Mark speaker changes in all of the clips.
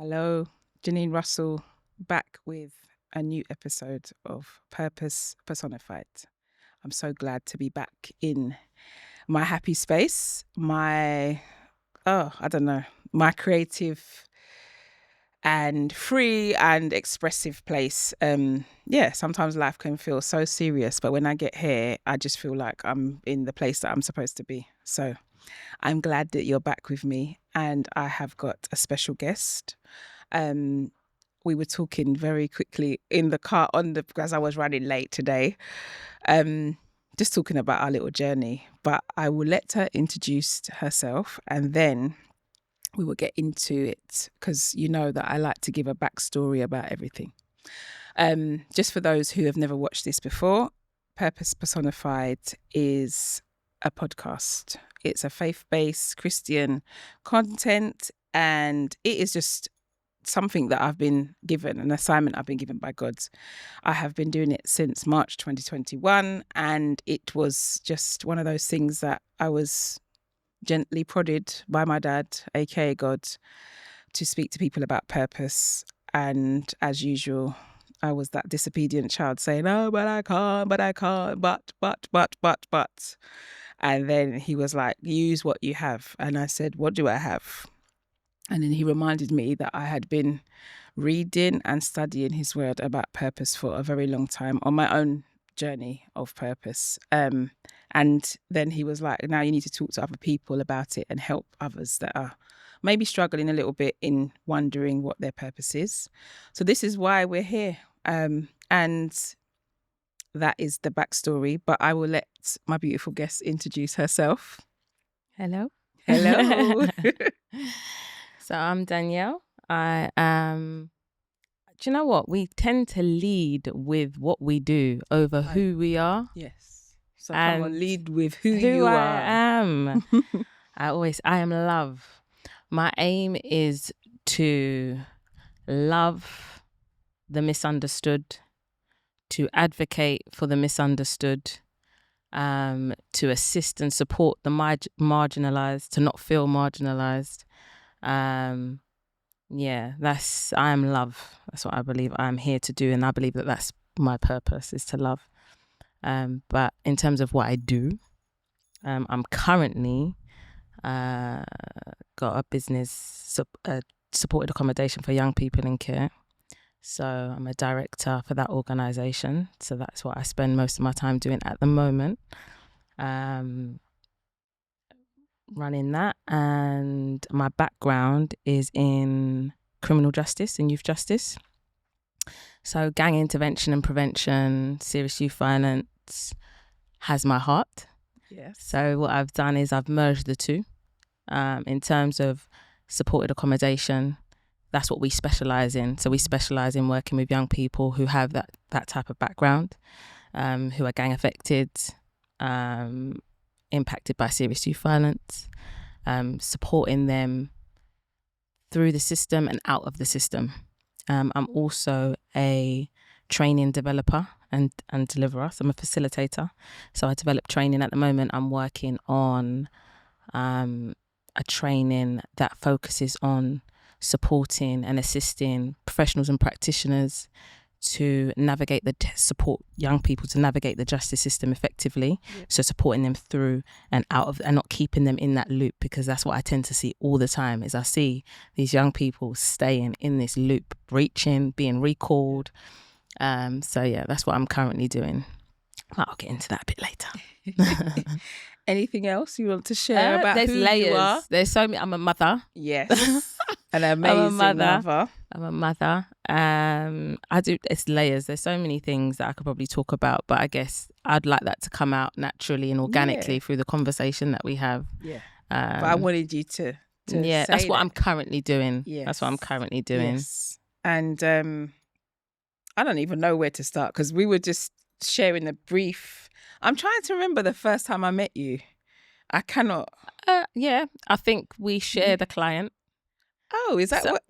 Speaker 1: Hello, Jernine Russell, back with a new episode of Purpose Personified. I'm so glad to be back in my happy space, my creative and free and expressive place. Sometimes life can feel so serious, but when I get here, I just feel like I'm in the place that I'm supposed to be. So I'm glad that you're back with me, and I have got a special guest. We were talking very quickly in the car because I was running late today, just talking about our little journey. But I will let her introduce herself, and then we will get into it, because you know that I like to give a backstory about everything. Just for those who have never watched this before, Purpose Personified is a podcast. It's a faith-based Christian content, and it is just something that I've been given, an assignment I've been given by God. I have been doing it since March 2021, and it was just one of those things that I was gently prodded by my dad, aka God, to speak to people about purpose. And as usual, I was that disobedient child saying, "Oh, but I can't, but." And then he was like, "Use what you have." And I said, "What do I have?" And then he reminded me that I had been reading and studying his word about purpose for a very long time on my own journey of purpose. And then he was like, "Now you need to talk to other people about it and help others that are maybe struggling a little bit in wondering what their purpose is." So this is why we're here. And that is the backstory, but I will let my beautiful guest introduce herself.
Speaker 2: Hello.
Speaker 1: So
Speaker 2: I'm Danyele. I am, do you know what? We tend to lead with what we do over who we are.
Speaker 1: Yes. So come on, lead with who you
Speaker 2: I
Speaker 1: are.
Speaker 2: am. I am love. My aim is to love the misunderstood, to advocate for the misunderstood, to assist and support the marginalised, to not feel marginalised. I am love. That's what I believe I am here to do, and I believe that that's my purpose, is to love. But in terms of what I do, I'm currently got a business, supported accommodation for young people in care. So I'm a director for that organisation. So that's what I spend most of my time doing at the moment, running that. And my background is in criminal justice and youth justice. So gang intervention and prevention, serious youth violence has my heart.
Speaker 1: Yes.
Speaker 2: So what I've done is I've merged the two. In terms of supported accommodation, that's what we specialise in. So we specialise in working with young people who have that type of background, who are gang affected, impacted by serious youth violence, supporting them through the system and out of the system. I'm also a training developer and deliverer. So I'm a facilitator. So I develop training. At the moment, I'm working on a training that focuses on supporting and assisting professionals and practitioners to navigate support young people to navigate the justice system effectively. Yeah. So supporting them through and out of, and not keeping them in that loop, because that's what I tend to see all the time, is I see these young people staying in this loop, breaching, being recalled. That's what I'm currently doing. I'll get into that a bit later.
Speaker 1: Anything else you want to share about
Speaker 2: there's
Speaker 1: who
Speaker 2: layers.
Speaker 1: you are?
Speaker 2: There's so many. I'm a mother.
Speaker 1: Yes. An amazing mother.
Speaker 2: I'm a mother. It's layers. There's so many things that I could probably talk about, but I guess I'd like that to come out naturally and organically through the conversation that we have.
Speaker 1: Yeah. But I wanted you to
Speaker 2: yeah,
Speaker 1: say
Speaker 2: that's what I'm currently doing.
Speaker 1: Yes.
Speaker 2: That's what I'm currently doing.
Speaker 1: Yes. And I don't even know where to start, because we were just sharing a brief. I'm trying to remember the first time I met you. I cannot.
Speaker 2: I think we shared a client.
Speaker 1: Oh, is that what?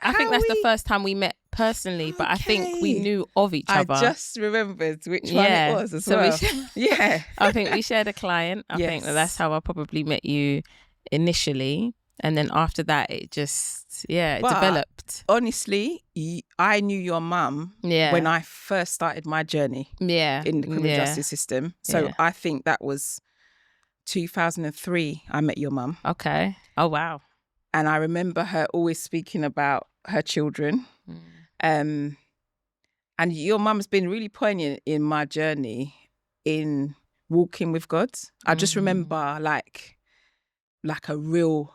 Speaker 1: I
Speaker 2: think that's the first time we met personally, but I think we knew of each other.
Speaker 1: I just remembered which one it was as well.
Speaker 2: I think we shared a client. I think that's how I probably met you initially. And then after that, it just, it
Speaker 1: But
Speaker 2: developed.
Speaker 1: honestly, I knew your mum when I first started my journey in the criminal justice system. So I think that was 2003 I met your mum.
Speaker 2: Okay. Oh, wow.
Speaker 1: And I remember her always speaking about her children. And your mum's been really poignant in my journey in walking with God. I just remember like a real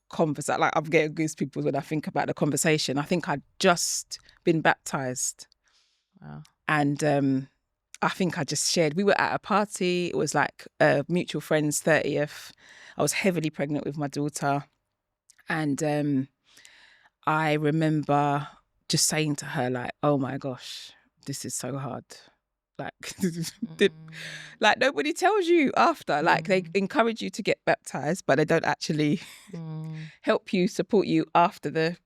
Speaker 1: conversation. Like I'm getting goosebumps when I think about the conversation. I think I'd just been baptized.
Speaker 2: Wow.
Speaker 1: And I think I just shared. We were at a party. It was like a mutual friend's 30th. I was heavily pregnant with my daughter. And I remember just saying to her, like, oh my gosh, this is so hard. Like, like nobody tells you after. Like they encourage you to get baptized, but they don't actually help you, support you after the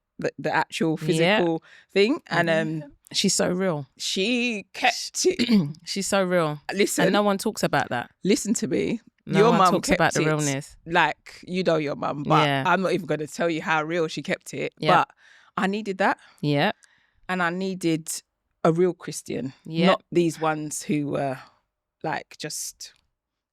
Speaker 1: actual physical thing. And
Speaker 2: she's so real.
Speaker 1: She kept it.
Speaker 2: She's so real.
Speaker 1: Listen,
Speaker 2: and no one talks about that.
Speaker 1: Listen to me.
Speaker 2: No
Speaker 1: your
Speaker 2: one
Speaker 1: mum
Speaker 2: talks
Speaker 1: kept
Speaker 2: about the
Speaker 1: it,
Speaker 2: realness.
Speaker 1: like your mum, but I'm not even going to tell you how real she kept it. But I needed that.
Speaker 2: Yeah.
Speaker 1: And I needed a real Christian, not these ones who were like just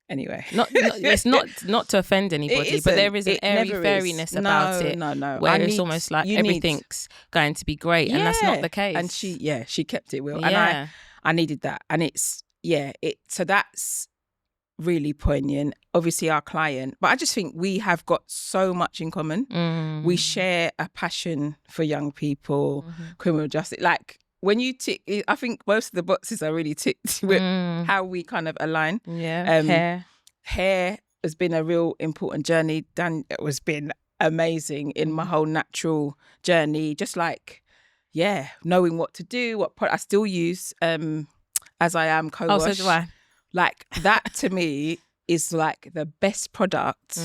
Speaker 1: anyway.
Speaker 2: It's not to offend anybody, but there is an airy-fairiness about it.
Speaker 1: No.
Speaker 2: Where it's almost like everything's going to be great, and that's not the case.
Speaker 1: And she kept it real, and I needed that, and so that's really poignant. Obviously, our client, but I just think we have got so much in common. We share a passion for young people, criminal justice. Like when you tick, I think most of the boxes are really ticked with how we kind of align. Hair has been a real important journey. Dan has been amazing in my whole natural journey. Just like, knowing what to do, what product I still use as I am co-wash.
Speaker 2: Oh, so do I.
Speaker 1: Like that to me is like the best product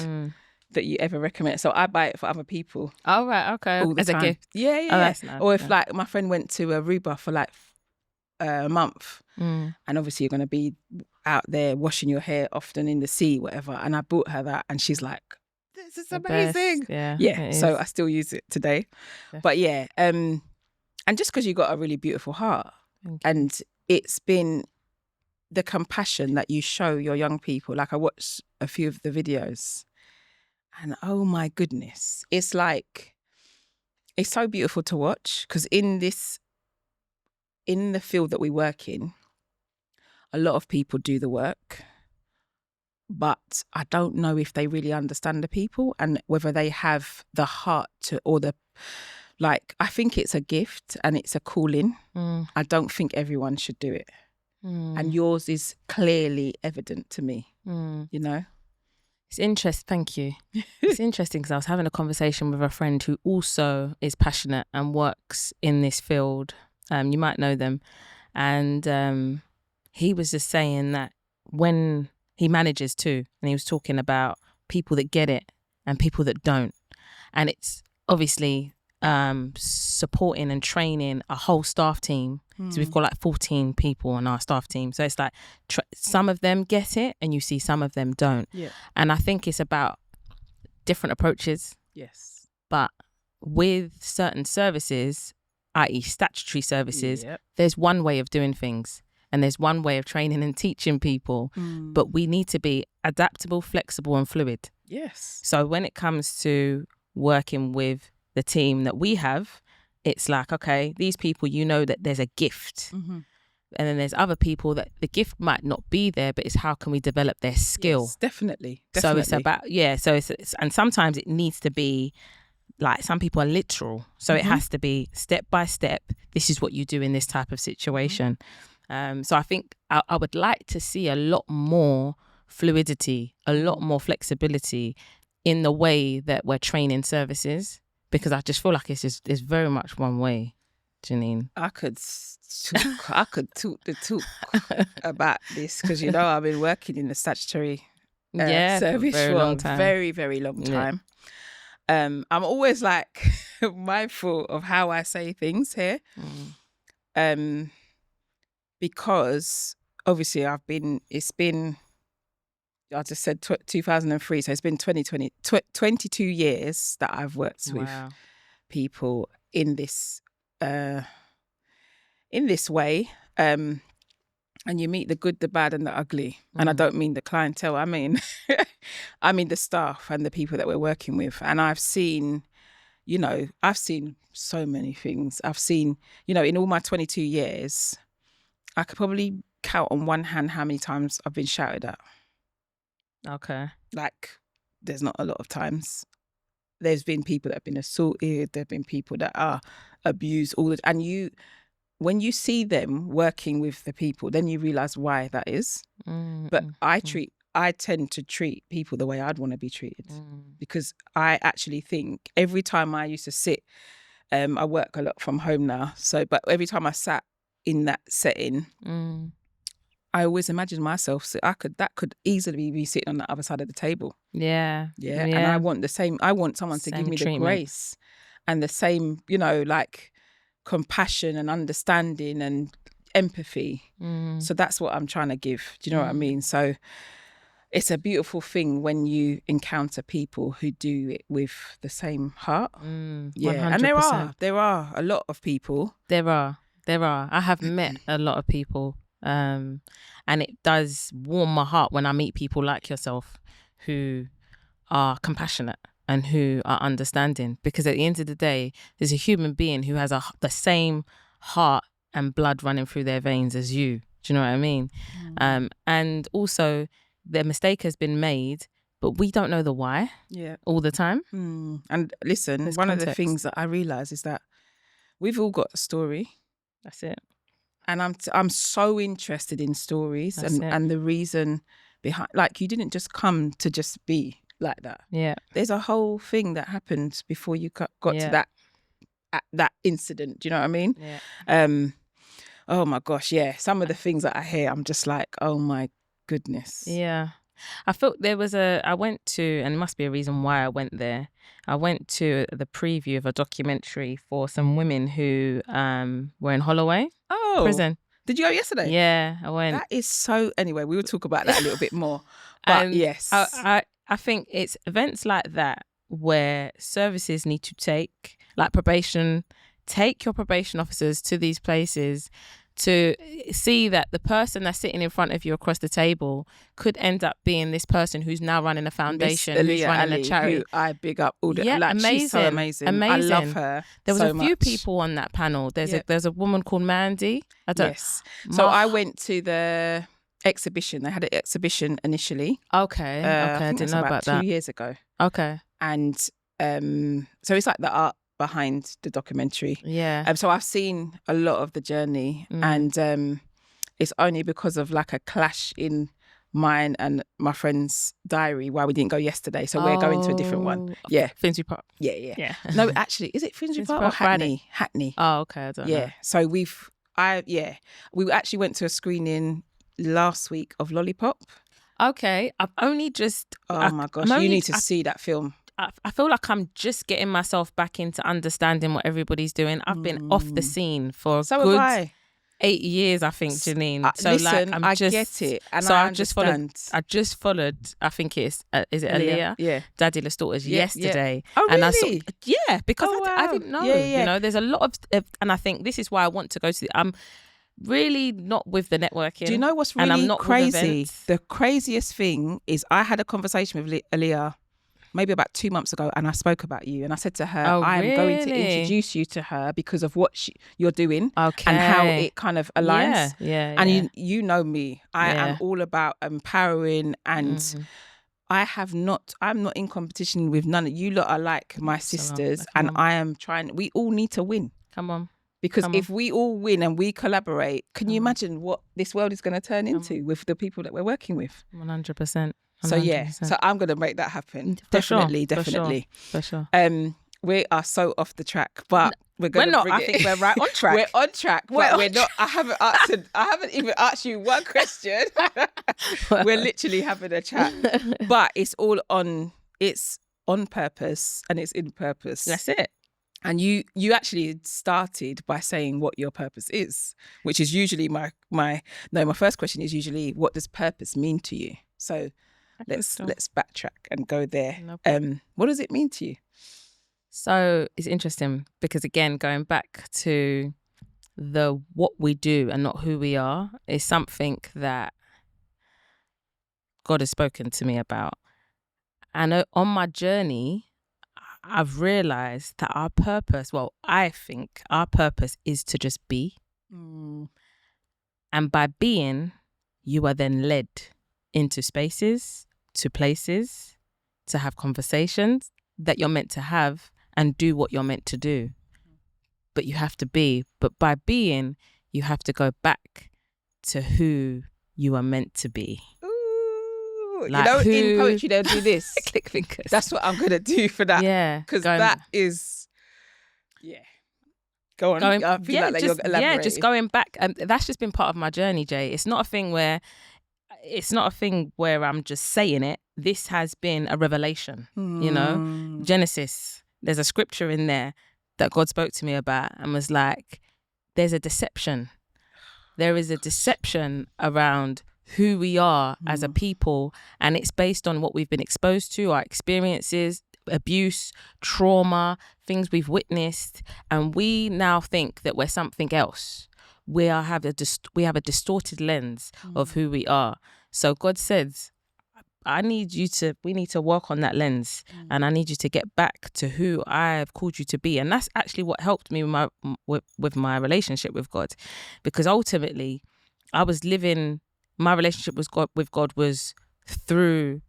Speaker 1: that you ever recommend. So I buy it for other people.
Speaker 2: Oh, right. Okay.
Speaker 1: All the
Speaker 2: as
Speaker 1: time.
Speaker 2: A gift.
Speaker 1: Yeah.
Speaker 2: Oh, that's nice.
Speaker 1: Or if like my friend went to Aruba for like a month and obviously you're going to be out there washing your hair often in the sea, whatever. And I bought her that and she's like, this is amazing.
Speaker 2: Yeah.
Speaker 1: So I still use it today.
Speaker 2: Yeah.
Speaker 1: But and just because you got a really beautiful heart and it's been the compassion that you show your young people. Like I watched a few of the videos and oh my goodness, it's like, it's so beautiful to watch because in the field that we work in, a lot of people do the work, but I don't know if they really understand the people and whether they have the heart I think it's a gift and it's a calling. I don't think everyone should do it. And yours is clearly evident to me, you know?
Speaker 2: It's interesting. Thank you. It's interesting because I was having a conversation with a friend who also is passionate and works in this field. You might know them. And he was just saying that when he manages too, and he was talking about people that get it and people that don't. And it's obviously supporting and training a whole staff team. So we've got like 14 people on our staff team. So it's like some of them get it and you see some of them don't. And I think it's about different approaches.
Speaker 1: Yes.
Speaker 2: But with certain services, i.e. statutory services, there's one way of doing things and there's one way of training and teaching people. But we need to be adaptable, flexible and fluid.
Speaker 1: Yes.
Speaker 2: So when it comes to working with the team that we have, it's like, okay, these people, you know that there's a gift. And then there's other people that the gift might not be there, but it's how can we develop their skill?
Speaker 1: Yes, definitely.
Speaker 2: So it's about, so it's and sometimes it needs to be like, some people are literal. So it has to be step by step. This is what you do in this type of situation. So I think I would like to see a lot more fluidity, a lot more flexibility in the way that we're training services. Because I just feel like it's very much one way, Jernine.
Speaker 1: I could talk the talk about this because I've been working in the statutory service for a very, very long time. I'm always like mindful of how I say things here, because obviously I just said 2003, so it's been 22 years that I've worked with people in this way. And you meet the good, the bad, and the ugly. And I don't mean the clientele. I mean, the staff and the people that we're working with. And I've seen so many things. I've seen, in all my 22 years, I could probably count on one hand how many times I've been shouted at.
Speaker 2: Okay.
Speaker 1: Like, there's not a lot of times. There's been people that have been assaulted. There have been people that are abused and when you see them working with the people, then you realise why that is. But I tend to treat people the way I'd want to be treated, because I actually think every time I used to sit, I work a lot from home now. But every time I sat in that setting, I always imagined myself. So that could easily be sitting on the other side of the table.
Speaker 2: Yeah.
Speaker 1: And I want the same. I want someone to give me the grace and the same, compassion and understanding and empathy. So that's what I'm trying to give. Do you know what I mean? So it's a beautiful thing when you encounter people who do it with the same heart.
Speaker 2: 100%.
Speaker 1: And there are a lot of people.
Speaker 2: There are. I have met a lot of people, and it does warm my heart when I meet people like yourself who are compassionate and who are understanding, because at the end of the day, there's a human being who has the same heart and blood running through their veins as you. Do you know what I mean? And also, the mistake has been made, but we don't know the why all the time.
Speaker 1: And listen,
Speaker 2: There's
Speaker 1: one
Speaker 2: context.
Speaker 1: of the things that I realise is that we've all got a story.
Speaker 2: That's it.
Speaker 1: And I'm so interested in stories and the reason behind. Like, you didn't just come to just be like that.
Speaker 2: Yeah.
Speaker 1: There's a whole thing that happened before you got to that incident. Do you know what I mean?
Speaker 2: Yeah.
Speaker 1: Oh my gosh, yeah. Some of the things that I hear, I'm just like, oh my goodness.
Speaker 2: Yeah. I felt I went to, and it must be a reason why I went there. I went to the preview of a documentary for some women who were in Holloway prison.
Speaker 1: Did you go yesterday?
Speaker 2: Yeah, I went.
Speaker 1: That is so, anyway, we will talk about that a little bit more. But
Speaker 2: and
Speaker 1: yes.
Speaker 2: I think it's events like that where services need to take your probation officers to these places to see that the person that's sitting in front of you across the table could end up being this person who's now running a foundation, who's running a charity.
Speaker 1: Who I big up all the
Speaker 2: amazing.
Speaker 1: She's so amazing. I love her.
Speaker 2: There was
Speaker 1: so
Speaker 2: a few
Speaker 1: much.
Speaker 2: people on that panel. There's a woman called Mandy.
Speaker 1: So I went to the exhibition. They had an exhibition initially.
Speaker 2: Okay. I didn't know about that.
Speaker 1: 2 years ago.
Speaker 2: Okay.
Speaker 1: And so it's like the art behind the documentary.
Speaker 2: Yeah.
Speaker 1: So I've seen a lot of the journey, and it's only because of like a clash in mine and my friend's diary why we didn't go yesterday. So we're going to a different one. Yeah.
Speaker 2: Finsbury Park.
Speaker 1: Yeah. No, actually, is it Finsbury Park or Hackney? Hackney.
Speaker 2: Oh, okay. I don't know.
Speaker 1: So we actually went to a screening last week of Lollipop.
Speaker 2: Okay. I've only just.
Speaker 1: Oh my gosh, you need to see that film.
Speaker 2: I feel like I'm just getting myself back into understanding what everybody's doing. I've been off the scene for a good 8 years, I think, Jernine. So
Speaker 1: listen,
Speaker 2: I
Speaker 1: get it, and
Speaker 2: so
Speaker 1: I
Speaker 2: understand. I just followed. I think it's is it Aaliyah?
Speaker 1: Yeah.
Speaker 2: Danyele Lawes yesterday.
Speaker 1: Oh, really?
Speaker 2: And I because I didn't know.
Speaker 1: Yeah.
Speaker 2: You know, there's a lot of, and I think this is why I want to go to. I'm really not with the networking.
Speaker 1: Do you know what's really crazy? The craziest thing is I had a conversation with Aaliyah maybe about 2 months ago, and I spoke about you, and I said to her, I'm going to introduce you to her because of what you're doing and how it kind of aligns. And you know me, I am all about empowering, and I'm not in competition with none of you. Lot are like my sisters, and I am trying. We all need to win.
Speaker 2: Come on.
Speaker 1: Because if we all win and we collaborate, can you imagine what this world is going to turn into with the people that we're working with?
Speaker 2: 100%.
Speaker 1: So so I'm going to make that happen. Definitely.
Speaker 2: For sure.
Speaker 1: We are so off the track, but we're not.
Speaker 2: I think we're right on track.
Speaker 1: We're on track, but we're not. I haven't even asked you one question. We're literally having a chat, but it's all on. It's on purpose and it's in purpose.
Speaker 2: That's it.
Speaker 1: And you actually started by saying what your purpose is, which is usually my first question is usually, what does purpose mean to you? So let's backtrack and go there.
Speaker 2: No problem.
Speaker 1: What does it mean to you?
Speaker 2: So it's interesting because, again, going back to what we do and not who we are is something that God has spoken to me about. And on my journey, I've realized that our purpose, I think our purpose is to just be. And by being, you are then led into spaces, to places, to have conversations that you're meant to have and do what you're meant to do. But you have to be. But by being, you have to go back to who you are meant to be.
Speaker 1: Ooh,
Speaker 2: Like
Speaker 1: in poetry they'll do this.
Speaker 2: Click fingers.
Speaker 1: That's what I'm going to do for that.
Speaker 2: Yeah.
Speaker 1: Because that is... Yeah. Go on. I feel like you're elaborating.
Speaker 2: Yeah, just going back. And that's just been part of my journey, Jay. It's not a thing where I'm just saying it. This has been a revelation, Genesis. There's a scripture in there that God spoke to me about and was like, there's a deception. There is a deception around who we are as a people, and it's based on what we've been exposed to, our experiences, abuse, trauma, things we've witnessed, and we now think that we're something else. We have a distorted lens of who we are. So God says, we need to work on that lens, and I need you to get back to who I've called you to be. And that's actually what helped me with my relationship with God, because ultimately I was living, my relationship with God was through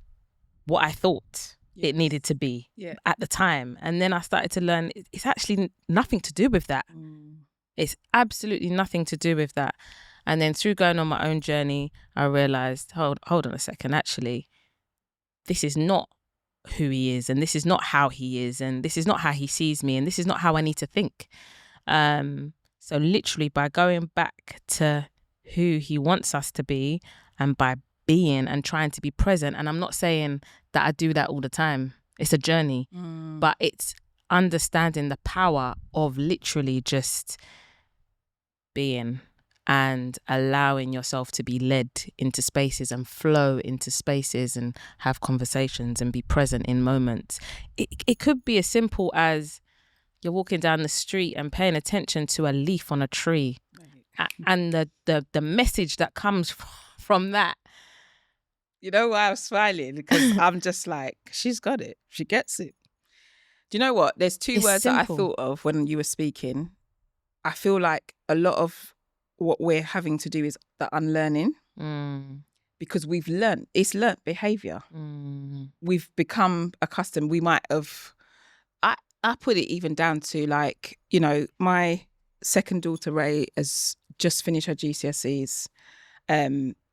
Speaker 2: what I thought it needed to be at the time. And then I started to learn it's actually nothing to do with that. It's absolutely nothing to do with that. And then through going on my own journey, I realized, hold on a second, actually, this is not who he is, and this is not how he is, and this is not how he sees me, and this is not how I need to think. So literally by going back to who he wants us to be, and by being and trying to be present, and I'm not saying that I do that all the time. It's a journey, but it's understanding the power of literally just being and allowing yourself to be led into spaces and flow into spaces and have conversations and be present in moments. It could be as simple as you're walking down the street and paying attention to a leaf on a tree, and the message that comes from that.
Speaker 1: You know why I'm smiling? Because I'm just like, she's got it. She gets it. Do you know what? There's two words that I thought of when you were speaking. I feel like a lot of what we're having to do is the unlearning, because we've learned, it's learnt behaviour. We've become accustomed. We might have, I put it even down to like, my second daughter, Ray, has just finished her GCSEs.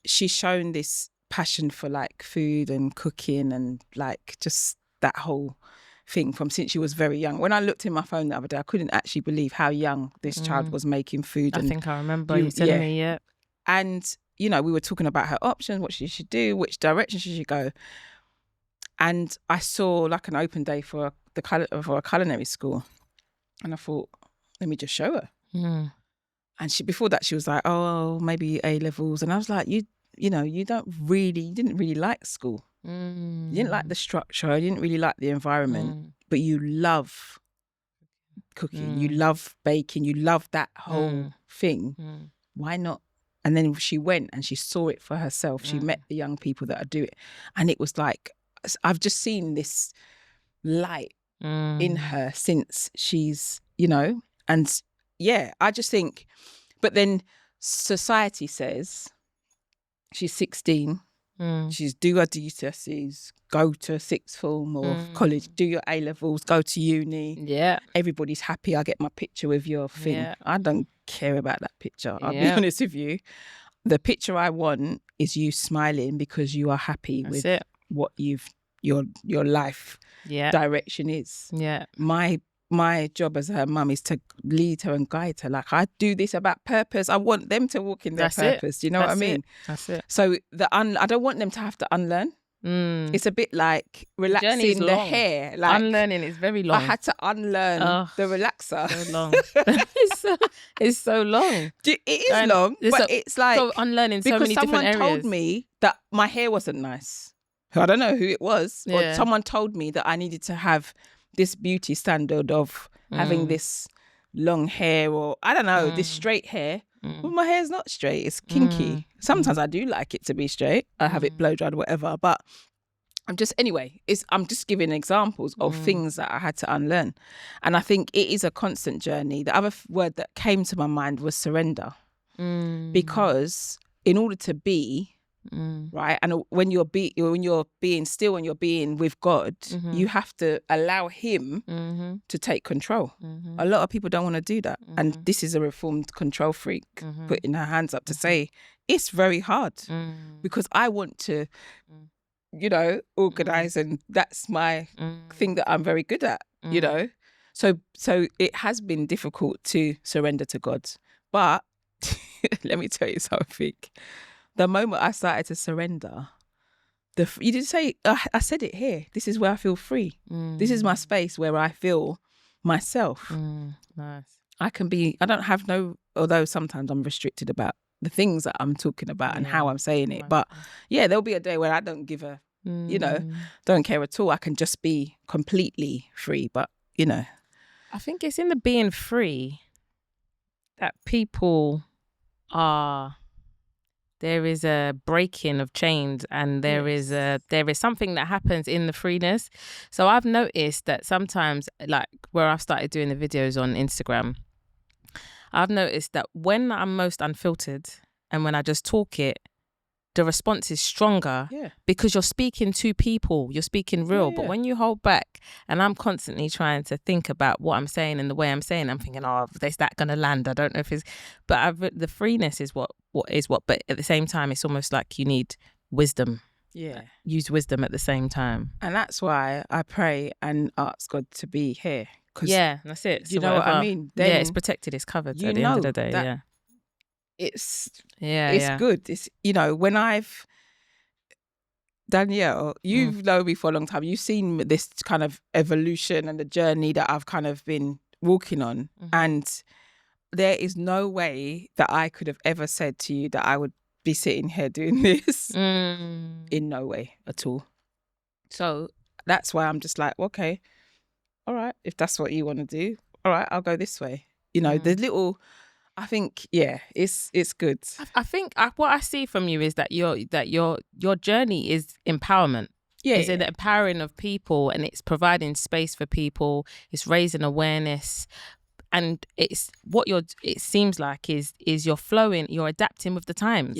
Speaker 1: She's shown this passion for like food and cooking and like just that whole thing from since she was very young. When I looked in my phone the other day, I couldn't actually believe how young this child was making food.
Speaker 2: I think I remember you telling me, yeah.
Speaker 1: And, we were talking about her options, what she should do, which direction she should go. And I saw like an open day for a culinary school. And I thought, let me just show her. And before that, she was like, oh, maybe A levels. And I was like, you didn't really like school. You didn't like the structure. You didn't really like the environment, but you love cooking. You love baking. You love that whole thing. Why not? And then she went and she saw it for herself. She met the young people that do it. And it was like, I've just seen this light in her since she's, and yeah, I just think, but then society says she's 16. She's do her GCSEs, go to sixth form or college, do your A levels, go to uni.
Speaker 2: Yeah.
Speaker 1: Everybody's happy. I get my picture with your thing. Yeah. I don't care about that picture. I'll be honest with you. The picture I want is you smiling because you are happy with what your life direction is. Yeah. My job as her mum is to lead her and guide her. Like, I do this about purpose. I want them to walk in their purpose. Do you know what I mean?
Speaker 2: That's it.
Speaker 1: So I don't want them to have to unlearn. It's a bit like relaxing the hair. Like,
Speaker 2: unlearning is very long.
Speaker 1: I had to unlearn the relaxer.
Speaker 2: So long. it's so long.
Speaker 1: It is long, but it's like
Speaker 2: so unlearning so many different areas.
Speaker 1: Because someone told me that my hair wasn't nice. I don't know who it was, or
Speaker 2: Yeah.
Speaker 1: someone told me that I needed to have this beauty standard of having this long hair, or I don't know, this straight hair. Well, my hair's not straight, it's kinky. Sometimes I do like it to be straight. I have it blow dried or whatever, but I'm just giving examples of things that I had to unlearn. And I think it is a constant journey. The other word that came to my mind was surrender. Because in order to be, right, and when you're being still and you're being with God, you have to allow him to take control. A lot of people don't want to do that. And this is a reformed control freak putting her hands up to say, it's very hard because I want to, organize, and that's my thing that I'm very good at, So it has been difficult to surrender to God. But let me tell you something. The moment I started to surrender, you did say, I said it here, this is where I feel free. This is my space where I feel myself.
Speaker 2: Nice.
Speaker 1: Although sometimes I'm restricted about the things that I'm talking about and how I'm saying it. But yeah, there'll be a day where I don't give a, don't care at all. I can just be completely free. But,
Speaker 2: I think it's in the being free that people are, there is a breaking of chains, and there is something that happens in the freeness. So I've noticed that sometimes, like where I've started doing the videos on Instagram, I've noticed that when I'm most unfiltered and when I just talk it, the response is stronger because you're speaking to people, you're speaking real. But when you hold back, and I'm constantly trying to think about what I'm saying and the way I'm saying, I'm thinking, is that going to land? I don't know if it's, but the freeness is what. But at the same time, it's almost like you need wisdom. Yeah. Use wisdom at the same time.
Speaker 1: And that's why I pray and ask God to be here.
Speaker 2: That's it.
Speaker 1: So you know what I mean?
Speaker 2: Then it's protected, it's covered at the end of the day.
Speaker 1: It's
Speaker 2: good.
Speaker 1: It's, when Danyele, you've known me for a long time. You've seen this kind of evolution and the journey that I've kind of been walking on. And there is no way that I could have ever said to you that I would be sitting here doing this. In no way at all. So that's why I'm just like, okay, all right, if that's what you want to do, all right, I'll go this way. The little, I think, it's good.
Speaker 2: I think what I see from you is that your journey is empowerment. It's an empowering of people, and it's providing space for people. It's raising awareness, and it's it seems like is you're flowing, you're adapting with the times.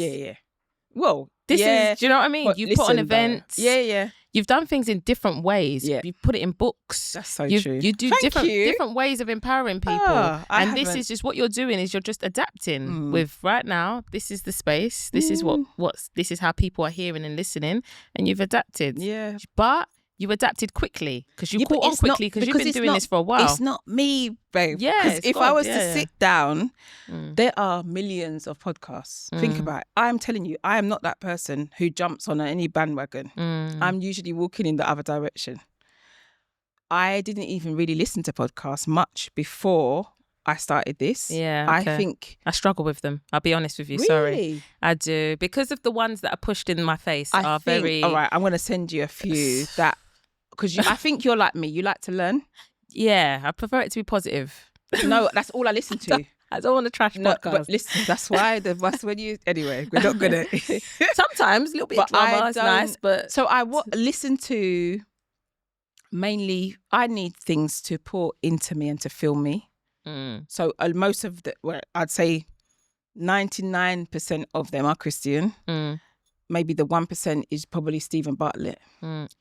Speaker 1: Well,
Speaker 2: this is, do you know what I mean? You put on events. You've done things in different ways. You've put it in books.
Speaker 1: That's so true.
Speaker 2: You do different ways of empowering people. This is just what you're doing, is you're just adapting with right now. This is the space. This is this is how people are hearing and listening, and you've adapted.
Speaker 1: Yeah.
Speaker 2: But you adapted quickly because you caught on quickly because you've been doing this for a while.
Speaker 1: It's not me, babe.
Speaker 2: Yeah.
Speaker 1: Because if I was to sit down, there are millions of podcasts. Think about it. I'm telling you, I am not that person who jumps on any bandwagon. I'm usually walking in the other direction. I didn't even really listen to podcasts much before I started this.
Speaker 2: Yeah, okay.
Speaker 1: I think
Speaker 2: I struggle with them. I'll be honest with you.
Speaker 1: Really?
Speaker 2: Sorry, I do, because of the ones that are pushed in my face very.
Speaker 1: All right, I'm going to send you a few that, because I think you're like me. You like to learn.
Speaker 2: Yeah, I prefer it to be positive.
Speaker 1: No, that's all I listen to.
Speaker 2: I don't want to trash podcast.
Speaker 1: But listen, that's why anyway, we're not gonna.
Speaker 2: Sometimes a little bit of drama is nice, but
Speaker 1: so I listen to mainly. I need things to pour into me and to fill me. So most of I'd say 99% of them are Christian. Maybe the 1% is probably Stephen Bartlett.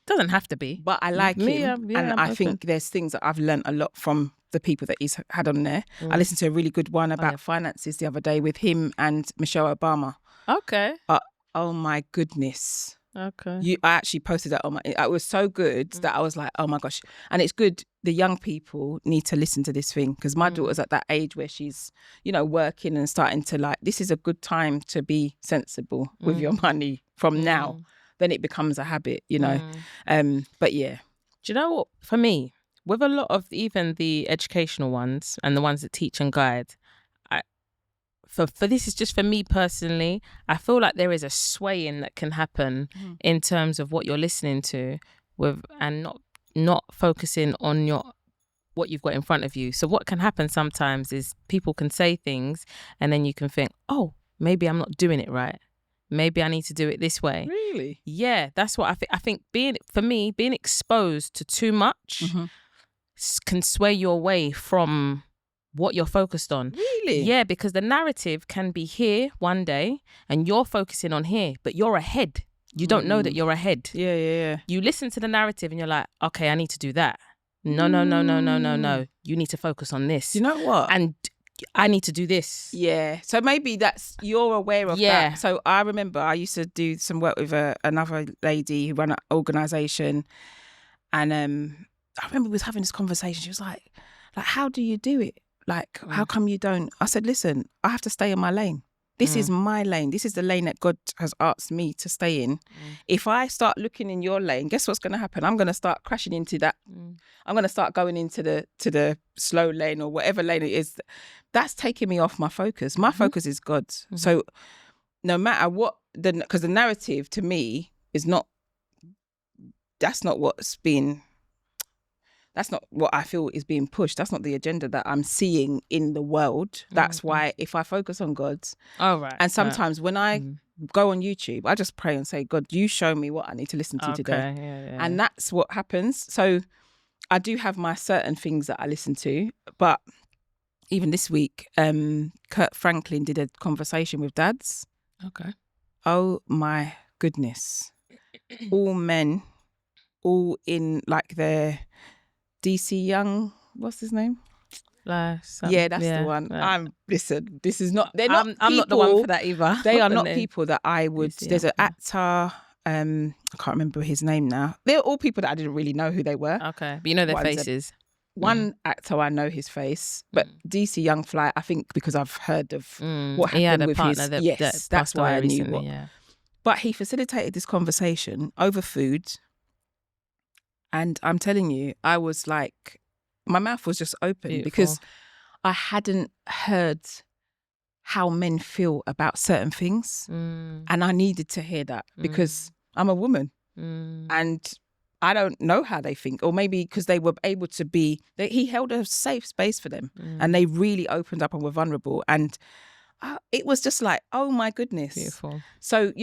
Speaker 2: Doesn't have to be,
Speaker 1: but I like him, and I think there's things that I've learned a lot from the people that he's had on there. I listened to a really good one about finances the other day with him and Michelle Obama.
Speaker 2: Okay.
Speaker 1: Oh my goodness.
Speaker 2: Okay.
Speaker 1: I actually posted that on my. It was so good that I was like, oh my gosh. And it's good. The young people need to listen to this thing, because my daughter's at that age where she's, working and starting to this is a good time to be sensible with your money from now. Then it becomes a habit, But yeah.
Speaker 2: Do you know what? For me, with a lot of even the educational ones and the ones that teach and guide, for this is just for me personally, I feel like there is a swaying that can happen in terms of what you're listening to and not focusing on what you've got in front of you. So what can happen sometimes is people can say things and then you can think, oh, maybe I'm not doing it right. Maybe I need to do it this way.
Speaker 1: Really?
Speaker 2: Yeah, that's what I think. I think being exposed to too much can sway you away from what you're focused on.
Speaker 1: Really?
Speaker 2: Yeah, because the narrative can be here one day and you're focusing on here, but you're ahead. You don't know that you're ahead.
Speaker 1: Yeah.
Speaker 2: You listen to the narrative and you're like, okay, I need to do that. No. You need to focus on this.
Speaker 1: You know what?
Speaker 2: And I need to do this.
Speaker 1: Yeah. So maybe you're aware of that. So I remember I used to do some work with another lady who ran an organisation, and I remember we was having this conversation. She was like, how do you do it? Like, how come you don't? I said, listen, I have to stay in my lane. This is my lane. This is the lane that God has asked me to stay in. If I start looking in your lane, guess what's going to happen? I'm going to start crashing into that. I'm going to start going into the slow lane or whatever lane it is. That's taking me off my focus. My focus is God's. So no matter what, because the narrative to me is that's not what I feel is being pushed. That's not the agenda that I'm seeing in the world. That's why if I focus on God's.
Speaker 2: Oh, right.
Speaker 1: And sometimes when I go on YouTube, I just pray and say, God, you show me what I need to listen to today.
Speaker 2: Yeah.
Speaker 1: And that's what happens. So I do have my certain things that I listen to. But even this week, Kurt Franklin did a conversation with dads.
Speaker 2: Okay.
Speaker 1: Oh my goodness. All men, all in like their DC Young, what's his name? That's the one. Listen, this is not, they're not people,
Speaker 2: I'm not the one for that either.
Speaker 1: They are not people that I would, there's an actor, I can't remember his name now. They're all people that I didn't really know who they were.
Speaker 2: Okay, but you know their faces.
Speaker 1: One actor, I know his face, but DC Young Fly, I think because I've heard of what happened with his, yes, that's why I knew what.
Speaker 2: Yeah.
Speaker 1: But he facilitated this conversation over food. And I'm telling you, I was like, my mouth was just open because I hadn't heard how men feel about certain things. And I needed to hear that because I'm a woman and I don't know how they think, or maybe because they were able to he held a safe space for them and they really opened up and were vulnerable. And it was just like, oh my goodness.
Speaker 2: Beautiful.
Speaker 1: So,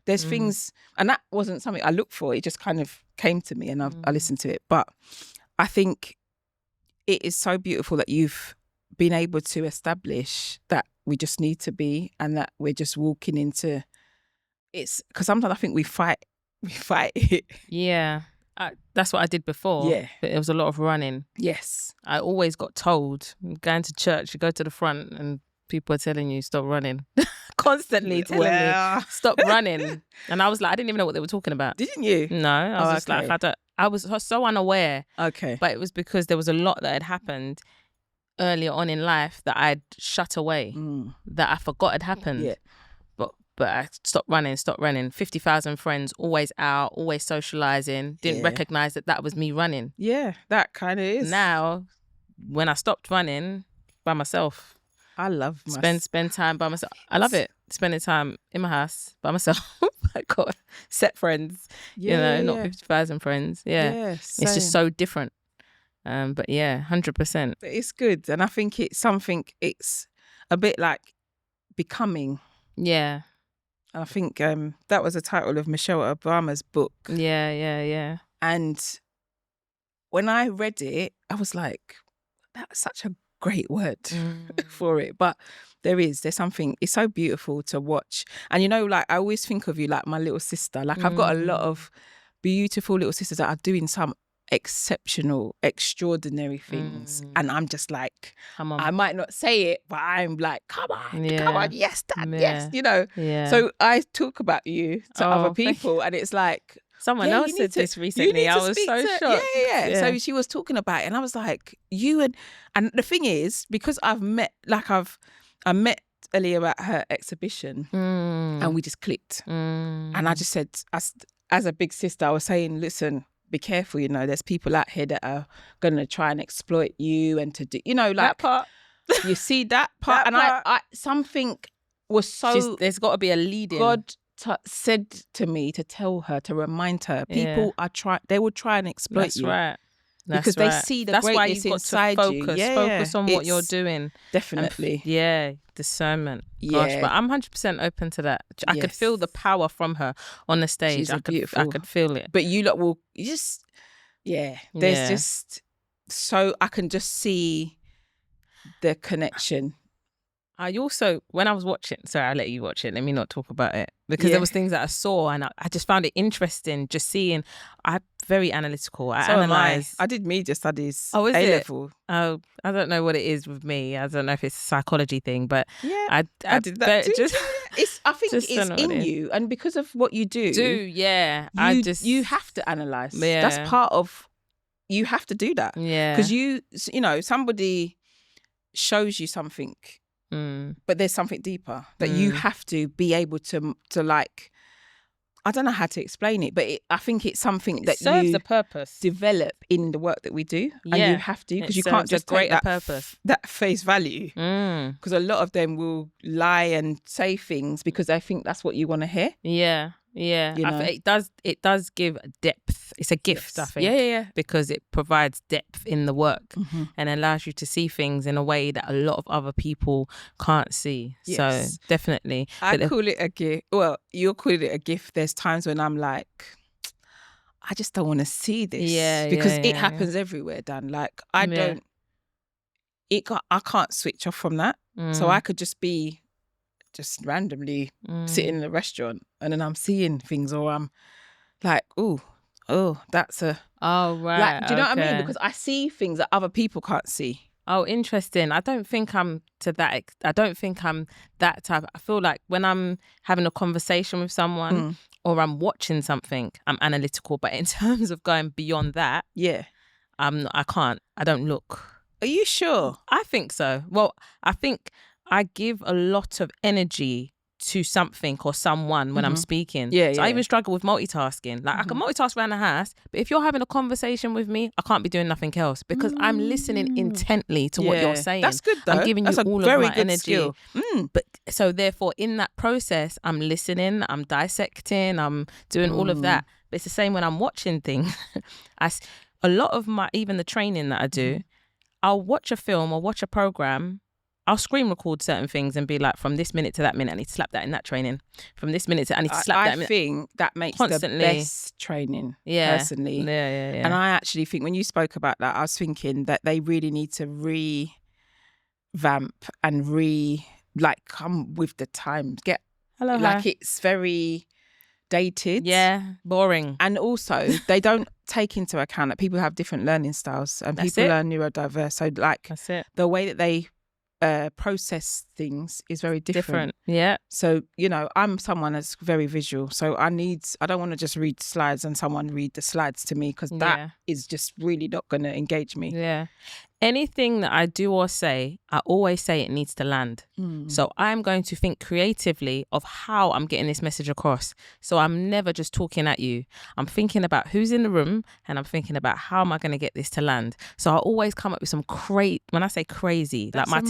Speaker 1: there's things, and that wasn't something I looked for. It just kind of came to me and I listened to it. But I think it is so beautiful that you've been able to establish that we just need to be, and that we're just walking into it's, because sometimes I think we fight it.
Speaker 2: Yeah. That's what I did before.
Speaker 1: Yeah.
Speaker 2: But it was a lot of running.
Speaker 1: Yes.
Speaker 2: I always got told, going to church, you go to the front and people are telling you, stop running. Constantly telling me, stop running. And I was like, I didn't even know what they were talking about.
Speaker 1: Didn't you?
Speaker 2: No. I was just like, I was so unaware.
Speaker 1: Okay.
Speaker 2: But it was because there was a lot that had happened earlier on in life that I'd shut away, that I forgot had happened.
Speaker 1: Yeah.
Speaker 2: But I stopped running. 50,000 friends, always out, always socialising. Didn't recognise that was me running.
Speaker 1: Yeah, that kind of is.
Speaker 2: Now, when I stopped running by myself,
Speaker 1: I love
Speaker 2: spend time by myself. I love it. Spending time in my house by myself. I got set friends, not 50,000 friends. Yeah. It's just so different. But yeah, 100%.
Speaker 1: It's good. And I think it's something, it's a bit like becoming.
Speaker 2: Yeah.
Speaker 1: And I think that was the title of Michelle Obama's book.
Speaker 2: Yeah.
Speaker 1: And when I read it, I was like, that's such a great word for it. But there's something, it's so beautiful to watch. And like, I always think of you like my little sister. Like I've got a lot of beautiful little sisters that are doing some exceptional, extraordinary things. And I'm just like, I might not say it, but I'm like, come on, yes, Dad, yes,
Speaker 2: Yeah.
Speaker 1: So I talk about you to other people and it's like,
Speaker 2: someone else said this recently. I was so shocked.
Speaker 1: Yeah. So she was talking about it and I was like, and the thing is, because I met Ellie at her exhibition and we just clicked. And I just said, as a big sister, I was saying, listen, be careful, there's people out here that are going to try and exploit you and to do, like,
Speaker 2: that part.
Speaker 1: You see that part,
Speaker 2: That
Speaker 1: and
Speaker 2: part.
Speaker 1: I something was so
Speaker 2: There's got to be a leading.
Speaker 1: God said to me to tell her, to remind her, people are they will try and exploit
Speaker 2: That's
Speaker 1: you.
Speaker 2: right. That's
Speaker 1: Because
Speaker 2: right.
Speaker 1: they see the
Speaker 2: That's why
Speaker 1: greatness
Speaker 2: you've got
Speaker 1: inside
Speaker 2: to focus.
Speaker 1: you. Yeah,
Speaker 2: Focus on what you're
Speaker 1: it's
Speaker 2: doing.
Speaker 1: definitely.
Speaker 2: Discernment. Gosh,
Speaker 1: Yeah.
Speaker 2: but I'm 100% open to that. I could
Speaker 1: Yes.
Speaker 2: feel the power from her on the stage.
Speaker 1: She's
Speaker 2: I
Speaker 1: beautiful.
Speaker 2: could feel it.
Speaker 1: But you lot will just, there's just, so I can just see the connection.
Speaker 2: I also, when I was watching, sorry, I'll let you watch it. Let me not talk about it. Because there was things that I saw and I just found it interesting just seeing. I'm very analytical. I analyze.
Speaker 1: I did media studies.
Speaker 2: Oh, is
Speaker 1: A-level.
Speaker 2: Oh, I don't know what it is with me. I don't know if it's a psychology thing, but
Speaker 1: I did that too. I think it's in you, and because of what you do, you have to analyze.
Speaker 2: Yeah.
Speaker 1: That's part of, you have to do that.
Speaker 2: Yeah.
Speaker 1: Because somebody shows you something, but there's something deeper that you have to be able to like, I don't know how to explain it, but I think it's something that
Speaker 2: serves
Speaker 1: you
Speaker 2: a purpose,
Speaker 1: develop in the work that we do, and you have to, because you can't just take that face value, because a lot of them will lie and say things because they think that's what you want to hear.
Speaker 2: It does give depth. It's a gift, I think. Because it provides depth in the work and allows you to see things in a way that a lot of other people can't see. So definitely,
Speaker 1: I call it a gift. Well, you're calling it a gift. There's times when I'm like, I just don't want to see this, because it happens everywhere, Dan. Like I can't switch off from that. So I could just be randomly sitting in a restaurant and then I'm seeing things, or I'm like, oh, that's a...
Speaker 2: Oh, right.
Speaker 1: Like, do you know what I mean? Because I see things that other people can't see.
Speaker 2: Oh, interesting. I don't think I'm I don't think I'm that type. I feel like when I'm having a conversation with someone or I'm watching something, I'm analytical. But in terms of going beyond that, I can't. I don't look.
Speaker 1: Are you sure?
Speaker 2: I think so. Well, I think I give a lot of energy to something or someone when I'm speaking. I even struggle with multitasking. Like I can multitask around the house, but if you're having a conversation with me, I can't be doing nothing else because I'm listening intently to what you're saying.
Speaker 1: That's good though.
Speaker 2: I'm giving you all of my energy.
Speaker 1: Skill.
Speaker 2: But so therefore in that process, I'm listening, I'm dissecting, I'm doing all of that. But it's the same when I'm watching things. A lot of even the training that I do, I'll watch a film or watch a program. I'll screen record certain things and be like, from this minute to that minute, I need to slap that in that training. From this minute to, I need to slap that.
Speaker 1: I think that makes
Speaker 2: constantly
Speaker 1: the best training, personally.
Speaker 2: Yeah.
Speaker 1: And I actually think when you spoke about that, I was thinking that they really need to revamp and come with the times. It's very dated.
Speaker 2: Yeah, boring.
Speaker 1: And also, they don't take into account that people have different learning styles and people are neurodiverse. So that's it. The way that they process things is very different.
Speaker 2: Yeah.
Speaker 1: So, I'm someone that's very visual. So I don't want to just read slides and someone read the slides to me, because that is just really not going to engage me.
Speaker 2: Yeah. Anything that I do or say, I always say it needs to land. So I'm going to think creatively of how I'm getting this message across. So I'm never just talking at you. I'm thinking about who's in the room and I'm thinking about how am I going to get this to land. So I always come up with some when I say crazy,
Speaker 1: that's
Speaker 2: like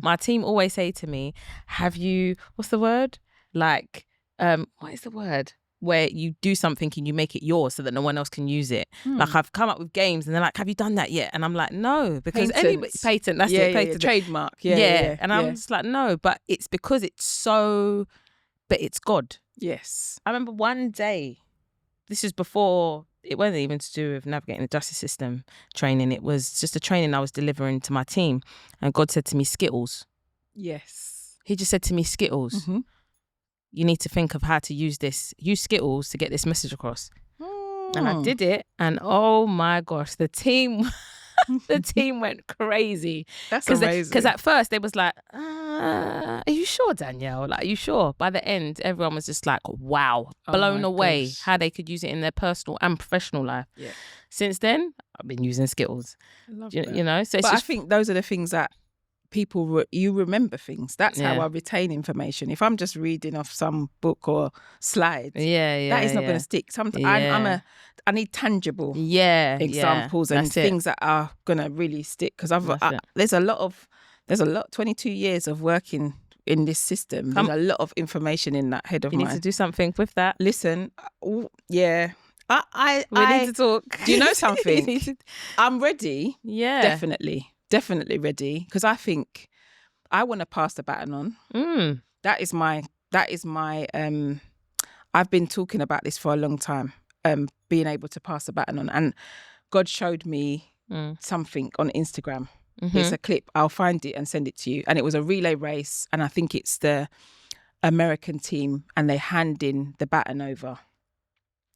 Speaker 2: my team always say to me, have you, what's the word? Like, what is the word? Where you do something and you make it yours so that no one else can use it. Like I've come up with games and they're like, have you done that yet? And I'm like, no, because patent, that's it. Patent.
Speaker 1: Trademark.
Speaker 2: And I'm just like, no, but it's because but it's God.
Speaker 1: Yes.
Speaker 2: I remember one day, this is before, it wasn't even to do with navigating the justice system training. It was just a training I was delivering to my team. And God said to me, Skittles.
Speaker 1: Yes.
Speaker 2: He just said to me, Skittles. You need to think of how to use Skittles to get this message across. And I did it, and oh my gosh, the team went crazy.
Speaker 1: That's amazing.
Speaker 2: Because at first they was like, are you sure, Danielle? Like, are you sure? By the end, everyone was just like, wow, blown away how they could use it in their personal and professional life. Yeah. Since then, I've been using Skittles.
Speaker 1: I love that.
Speaker 2: So
Speaker 1: I think those are the things that people you remember things. That's how I retain information. If I'm just reading off some book or slides, that is not going to stick. Sometimes I need tangible examples and things that are going to really stick, because there's a lot of There's a lot, 22 years of working in this system. There's a lot of information in that head of
Speaker 2: You
Speaker 1: mine.
Speaker 2: need to do something with that.
Speaker 1: Listen, yeah. We
Speaker 2: need to talk.
Speaker 1: Do you know something? I'm ready.
Speaker 2: Yeah.
Speaker 1: Definitely ready. Because I think I want to pass the baton on. That is my I've been talking about this for a long time, being able to pass the baton on. And God showed me something on Instagram. It's a clip. I'll find it and send it to you. And it was a relay race. And I think it's the American team, and they hand in the baton over.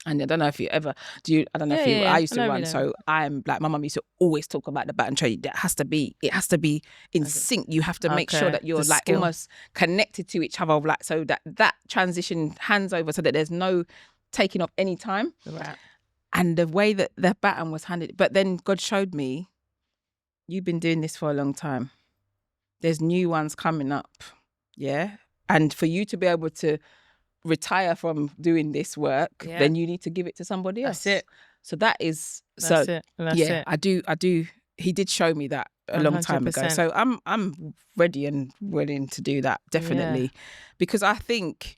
Speaker 1: And I don't know if you ever do. I don't know if you. I used to run, so I'm like, my mum used to always talk about the baton trade. It has to be in sync. You have to make sure that you're like almost connected to each other, like so that transition hands over, so that there's no taking off any time.
Speaker 2: Right.
Speaker 1: And the way that the baton was handed, but then God showed me, you've been doing this for a long time. There's new ones coming up, yeah. And for you to be able to retire from doing this work, then you need to give it to somebody else.
Speaker 2: That's it.
Speaker 1: So that is
Speaker 2: That's it.
Speaker 1: I do. He did show me that a long time ago. So I'm ready and willing to do that, definitely, because I think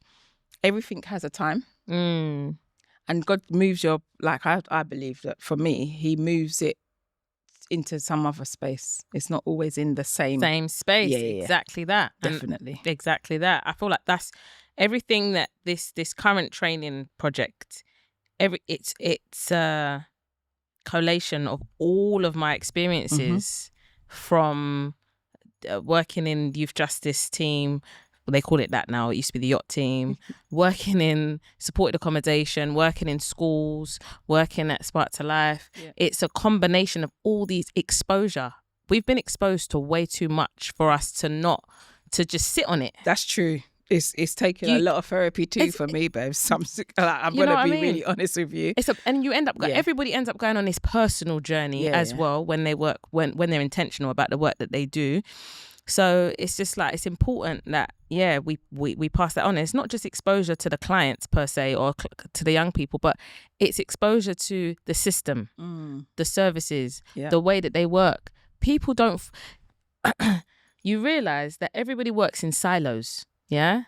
Speaker 1: everything has a time, and God moves your, like I believe that for me, He moves it into some other space. It's not always in the same space.
Speaker 2: Exactly that.
Speaker 1: Definitely.
Speaker 2: And exactly that. I feel like that's everything that this current training project, it's a collation of all of my experiences from working in youth justice team. Well, they call it that now. It used to be the yacht team. Working in supported accommodation, working in schools, working at Spark to Life. Yeah. It's a combination of all these exposure. We've been exposed to way too much for us to just sit on it.
Speaker 1: That's true. It's taken a lot of therapy too for me, babe. I'm going to be really honest with you.
Speaker 2: And you end up, everybody ends up going on this personal journey as well when they work, when they're intentional about the work that they do. So it's just like, it's important that, we pass that on. It's not just exposure to the clients per se or to the young people, but it's exposure to the system, the services, the way that they work. People don't, you realize that everybody works in silos. Yeah.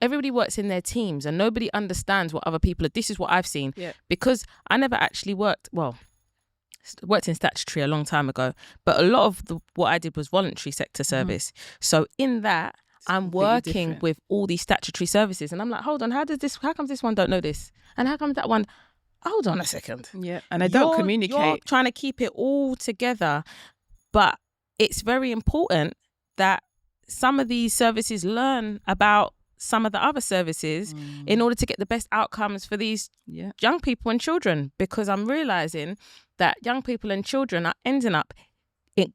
Speaker 2: Everybody works in their teams and nobody understands what other people are. This is what I've seen because I never actually worked in statutory a long time ago, but a lot of what I did was voluntary sector service. So in that, I'm working with all these statutory services and I'm like, hold on, how comes this one don't know this? And how comes that one? Hold on a second.
Speaker 1: Yeah. And they don't communicate.
Speaker 2: You're trying to keep it all together, but it's very important that some of these services learn about some of the other services in order to get the best outcomes for these young people and children, because I'm realizing that young people and children are ending up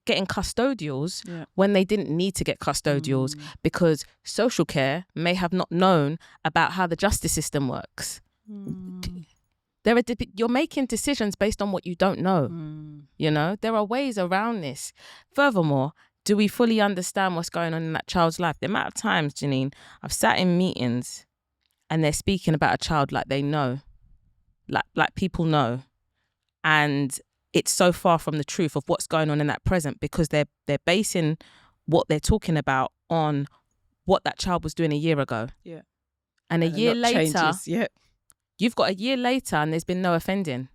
Speaker 2: getting custodials when they didn't need to get custodials because social care may have not known about how the justice system works. You're making decisions based on what you don't know. You know, there are ways around this. Furthermore, do we fully understand what's going on in that child's life? The amount of times, Jernine, I've sat in meetings and they're speaking about a child like they know, like people know. And it's so far from the truth of what's going on in that present because they're basing what they're talking about on what that child was doing a year ago. Yeah. And a year later, you've got a year later and there's been no offending.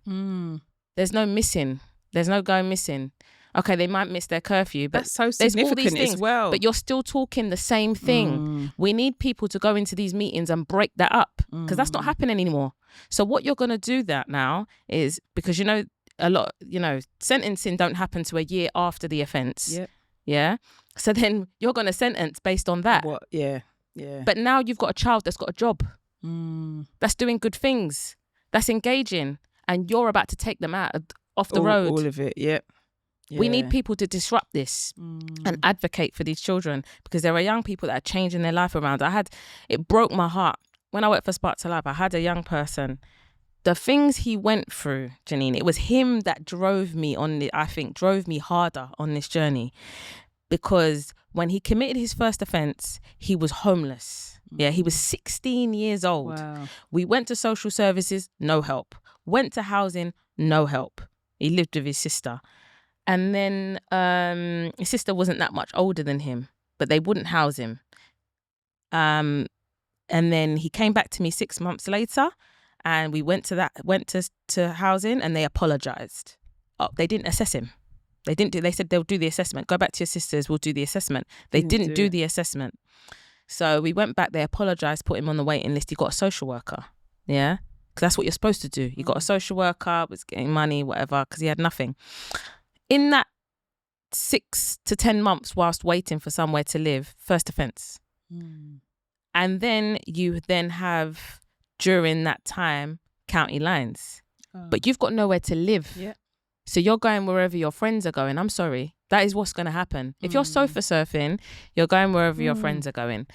Speaker 2: There's no missing. There's no going missing. Okay, they might miss their curfew, but
Speaker 1: that's so significant
Speaker 2: there's all these things,
Speaker 1: as well.
Speaker 2: But you're still talking the same thing. We need people to go into these meetings and break that up because that's not happening anymore. So what you're going to do that now is, because a lot, sentencing don't happen to a year after the offence. Yeah. So then you're going to sentence based on that.
Speaker 1: Yeah.
Speaker 2: But now you've got a child that's got a job, that's doing good things, that's engaging, and you're about to take them off the road.
Speaker 1: All of it. Yep.
Speaker 2: We need people to disrupt this and advocate for these children because there are young people that are changing their life around. It broke my heart. When I worked for Spark to Life, I had a young person. The things he went through, Jernine, it was him that drove me harder on this journey, because when he committed his first offence, he was homeless. Yeah, he was 16 years old.
Speaker 1: Wow.
Speaker 2: We went to social services, no help. Went to housing, no help. He lived with his sister. And then his sister wasn't that much older than him, but they wouldn't house him. And then he came back to me 6 months later, and we went to housing, and they apologized. Oh, they didn't assess him. They didn't do. They said they'll do the assessment. Go back to your sisters. We'll do the assessment. They didn't do the assessment. So we went back. They apologized. Put him on the waiting list. He got a social worker. Yeah, because that's what you're supposed to do. You got a social worker. Was getting money, whatever. Because he had nothing. In that 6 to 10 months, whilst waiting for somewhere to live, first offence. And then you have during that time county lines, but you've got nowhere to live. Yeah. So you're going wherever your friends are going. I'm sorry. That is what's going to happen. If you're sofa surfing, you're going wherever your friends are going.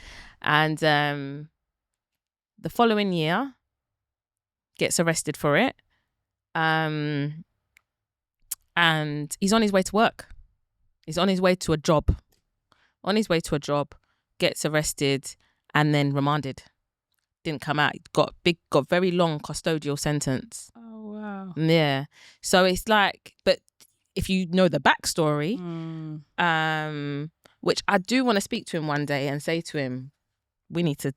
Speaker 2: And the following year, gets arrested for it. And he's on his way to work. He's on his way to a job. Gets arrested and then remanded. Didn't come out. Got very long custodial sentence.
Speaker 1: Oh, wow.
Speaker 2: Yeah. So it's like, but if you know the backstory, which I do want to speak to him one day and say to him, we need to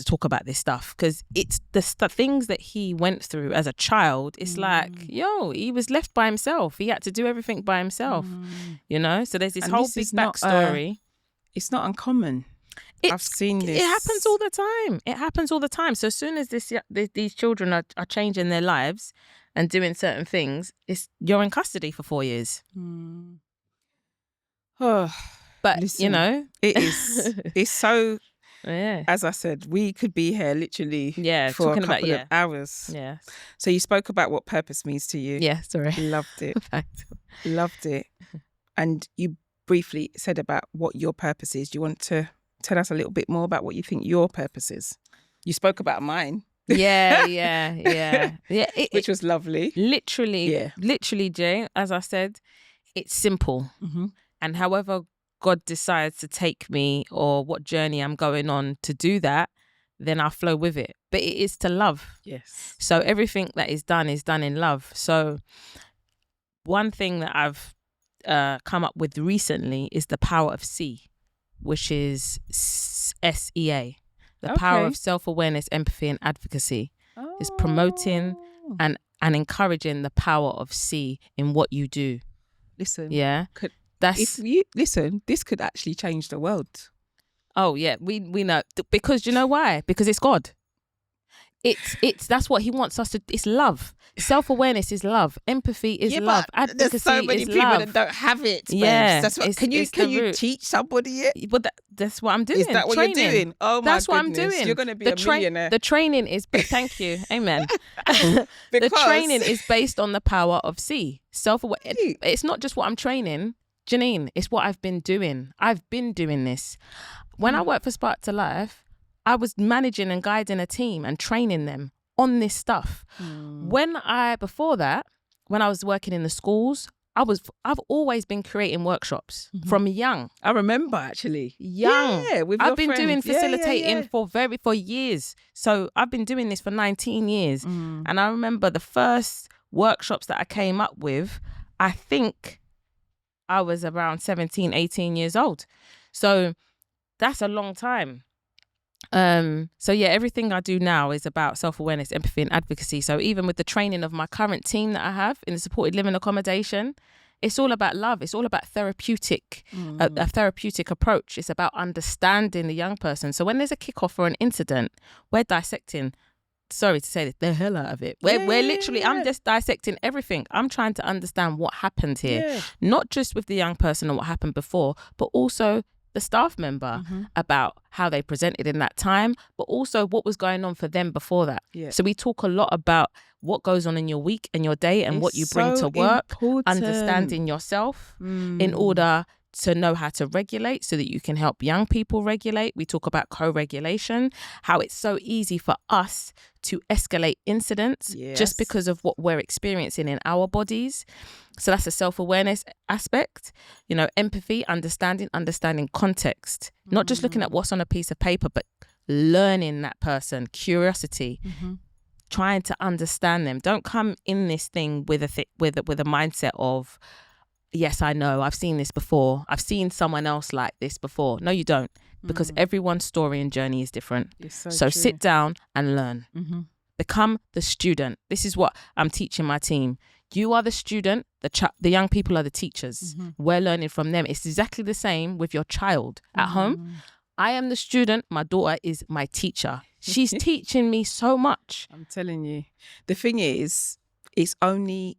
Speaker 2: talk about this stuff, because it's the things that he went through as a child. It's like, he was left by himself. He had to do everything by himself, you know? So there's this whole big backstory.
Speaker 1: It's not uncommon. I've seen this.
Speaker 2: It happens all the time. So as soon as these children are changing their lives and doing certain things, you're in custody for 4 years.
Speaker 1: Oh,
Speaker 2: but
Speaker 1: listen,
Speaker 2: you know,
Speaker 1: it is. It's so.
Speaker 2: Yeah.
Speaker 1: As I said, we could be here literally for a couple of hours.
Speaker 2: Yeah.
Speaker 1: So you spoke about what purpose means to you.
Speaker 2: Yeah, sorry.
Speaker 1: Loved it. Loved it. And you briefly said about what your purpose is. Do you want to tell us a little bit more about what you think your purpose is? You spoke about mine.
Speaker 2: Yeah.
Speaker 1: Which was lovely.
Speaker 2: Literally, Jay, as I said, it's simple. And however God decides to take me, or what journey I'm going on to do that, then I flow with it. But it is to love.
Speaker 1: Yes.
Speaker 2: So everything that is done in love. So one thing that I've come up with recently is the power of S.E.A, which is S.E.A. The power of self-awareness, empathy and advocacy. Is promoting and encouraging the power of S.E.A in what you do.
Speaker 1: Listen.
Speaker 2: Yeah.
Speaker 1: If you listen, this could actually change the world.
Speaker 2: Oh yeah, we know, because you know why? Because it's God. It's that's what He wants us to. It's love. Self-awareness is love. Empathy is love. Advocacy
Speaker 1: there's so many people that don't have it.
Speaker 2: Yeah,
Speaker 1: that's what, can you teach somebody it?
Speaker 2: But that's what I'm doing.
Speaker 1: Is that what you're doing? Oh my
Speaker 2: that's
Speaker 1: goodness.
Speaker 2: What I'm doing.
Speaker 1: You're going to be a millionaire.
Speaker 2: The training is. Thank you. Amen.
Speaker 1: Because
Speaker 2: the training is based on the power of S.E.A. Self-aware. It's not just what I'm training, Jernine. It's what I've been doing. I've been doing this. When I worked for Spark to Life, I was managing and guiding a team and training them on this stuff. Before that, when I was working in the schools, I've always been creating workshops from young.
Speaker 1: I remember actually.
Speaker 2: Young.
Speaker 1: Yeah, with
Speaker 2: I've been
Speaker 1: friends.
Speaker 2: doing facilitating for years. So I've been doing this for 19 years. And I remember the first workshops that I came up with, I think I was around 17, 18 years old. So that's a long time. So yeah, everything I do now is about self-awareness, empathy and advocacy. So even with the training of my current team that I have in the supported living accommodation, it's all about love. It's all about therapeutic, a therapeutic approach. It's about understanding the young person. So when there's a kickoff or an incident, we're dissecting, sorry to say this, the hell out of it. We're literally, I'm just dissecting everything. I'm trying to understand what happened here, not just with the young person and what happened before, but also the staff member about how they presented in that time, but also what was going on for them before that. Yeah. So we talk a lot about what goes on in your week and your day and what you bring to work, understanding yourself in order to know how to regulate so that you can help young people regulate. We talk about co-regulation, how it's so easy for us to escalate incidents just because of what we're experiencing in our bodies. So that's a self-awareness aspect, you know, empathy, understanding context, not just looking at what's on a piece of paper, but learning that person, curiosity, trying to understand them. Don't come in this thing with a mindset of, yes, I know, I've seen this before. I've seen someone else like this before. No, you don't. Because everyone's story and journey is different. So
Speaker 1: true.
Speaker 2: sit down and learn. Become the student. This is what I'm teaching my team. You are the student. The young people are the teachers. We're learning from them. It's exactly the same with your child at home. I am the student. My daughter is my teacher. She's teaching me so much.
Speaker 1: I'm telling you. The thing is, you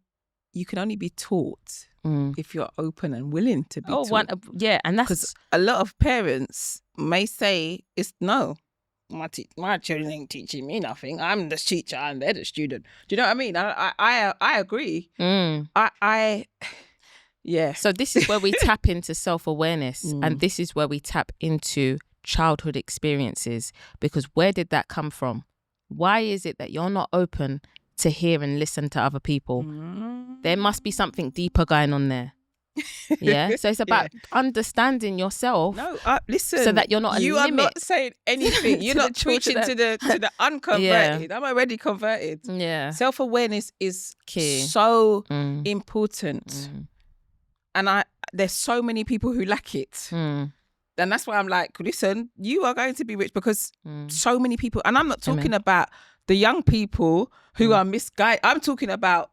Speaker 1: can only be taught if you're open and willing to be taught.
Speaker 2: And that's
Speaker 1: because a lot of parents may say, "It's no, my children ain't teaching me nothing. I'm the teacher and they're the student." Do you know what I mean? I agree. Yeah.
Speaker 2: So this is where we tap into self-awareness, and this is where we tap into childhood experiences. Because where did that come from? Why is it that you're not open to hear and listen to other people? There must be something deeper going on there. Yeah. So it's about understanding yourself.
Speaker 1: No, listen.
Speaker 2: So that you're not
Speaker 1: you
Speaker 2: a limit.
Speaker 1: are not saying anything. You're not preaching to the unconverted. I'm already converted.
Speaker 2: Yeah.
Speaker 1: Self-awareness is
Speaker 2: Key.
Speaker 1: so important. And there's so many people who lack it. And that's why I'm like, listen, you are going to be rich, because so many people, and I'm not talking about the young people who are misguided. I'm talking about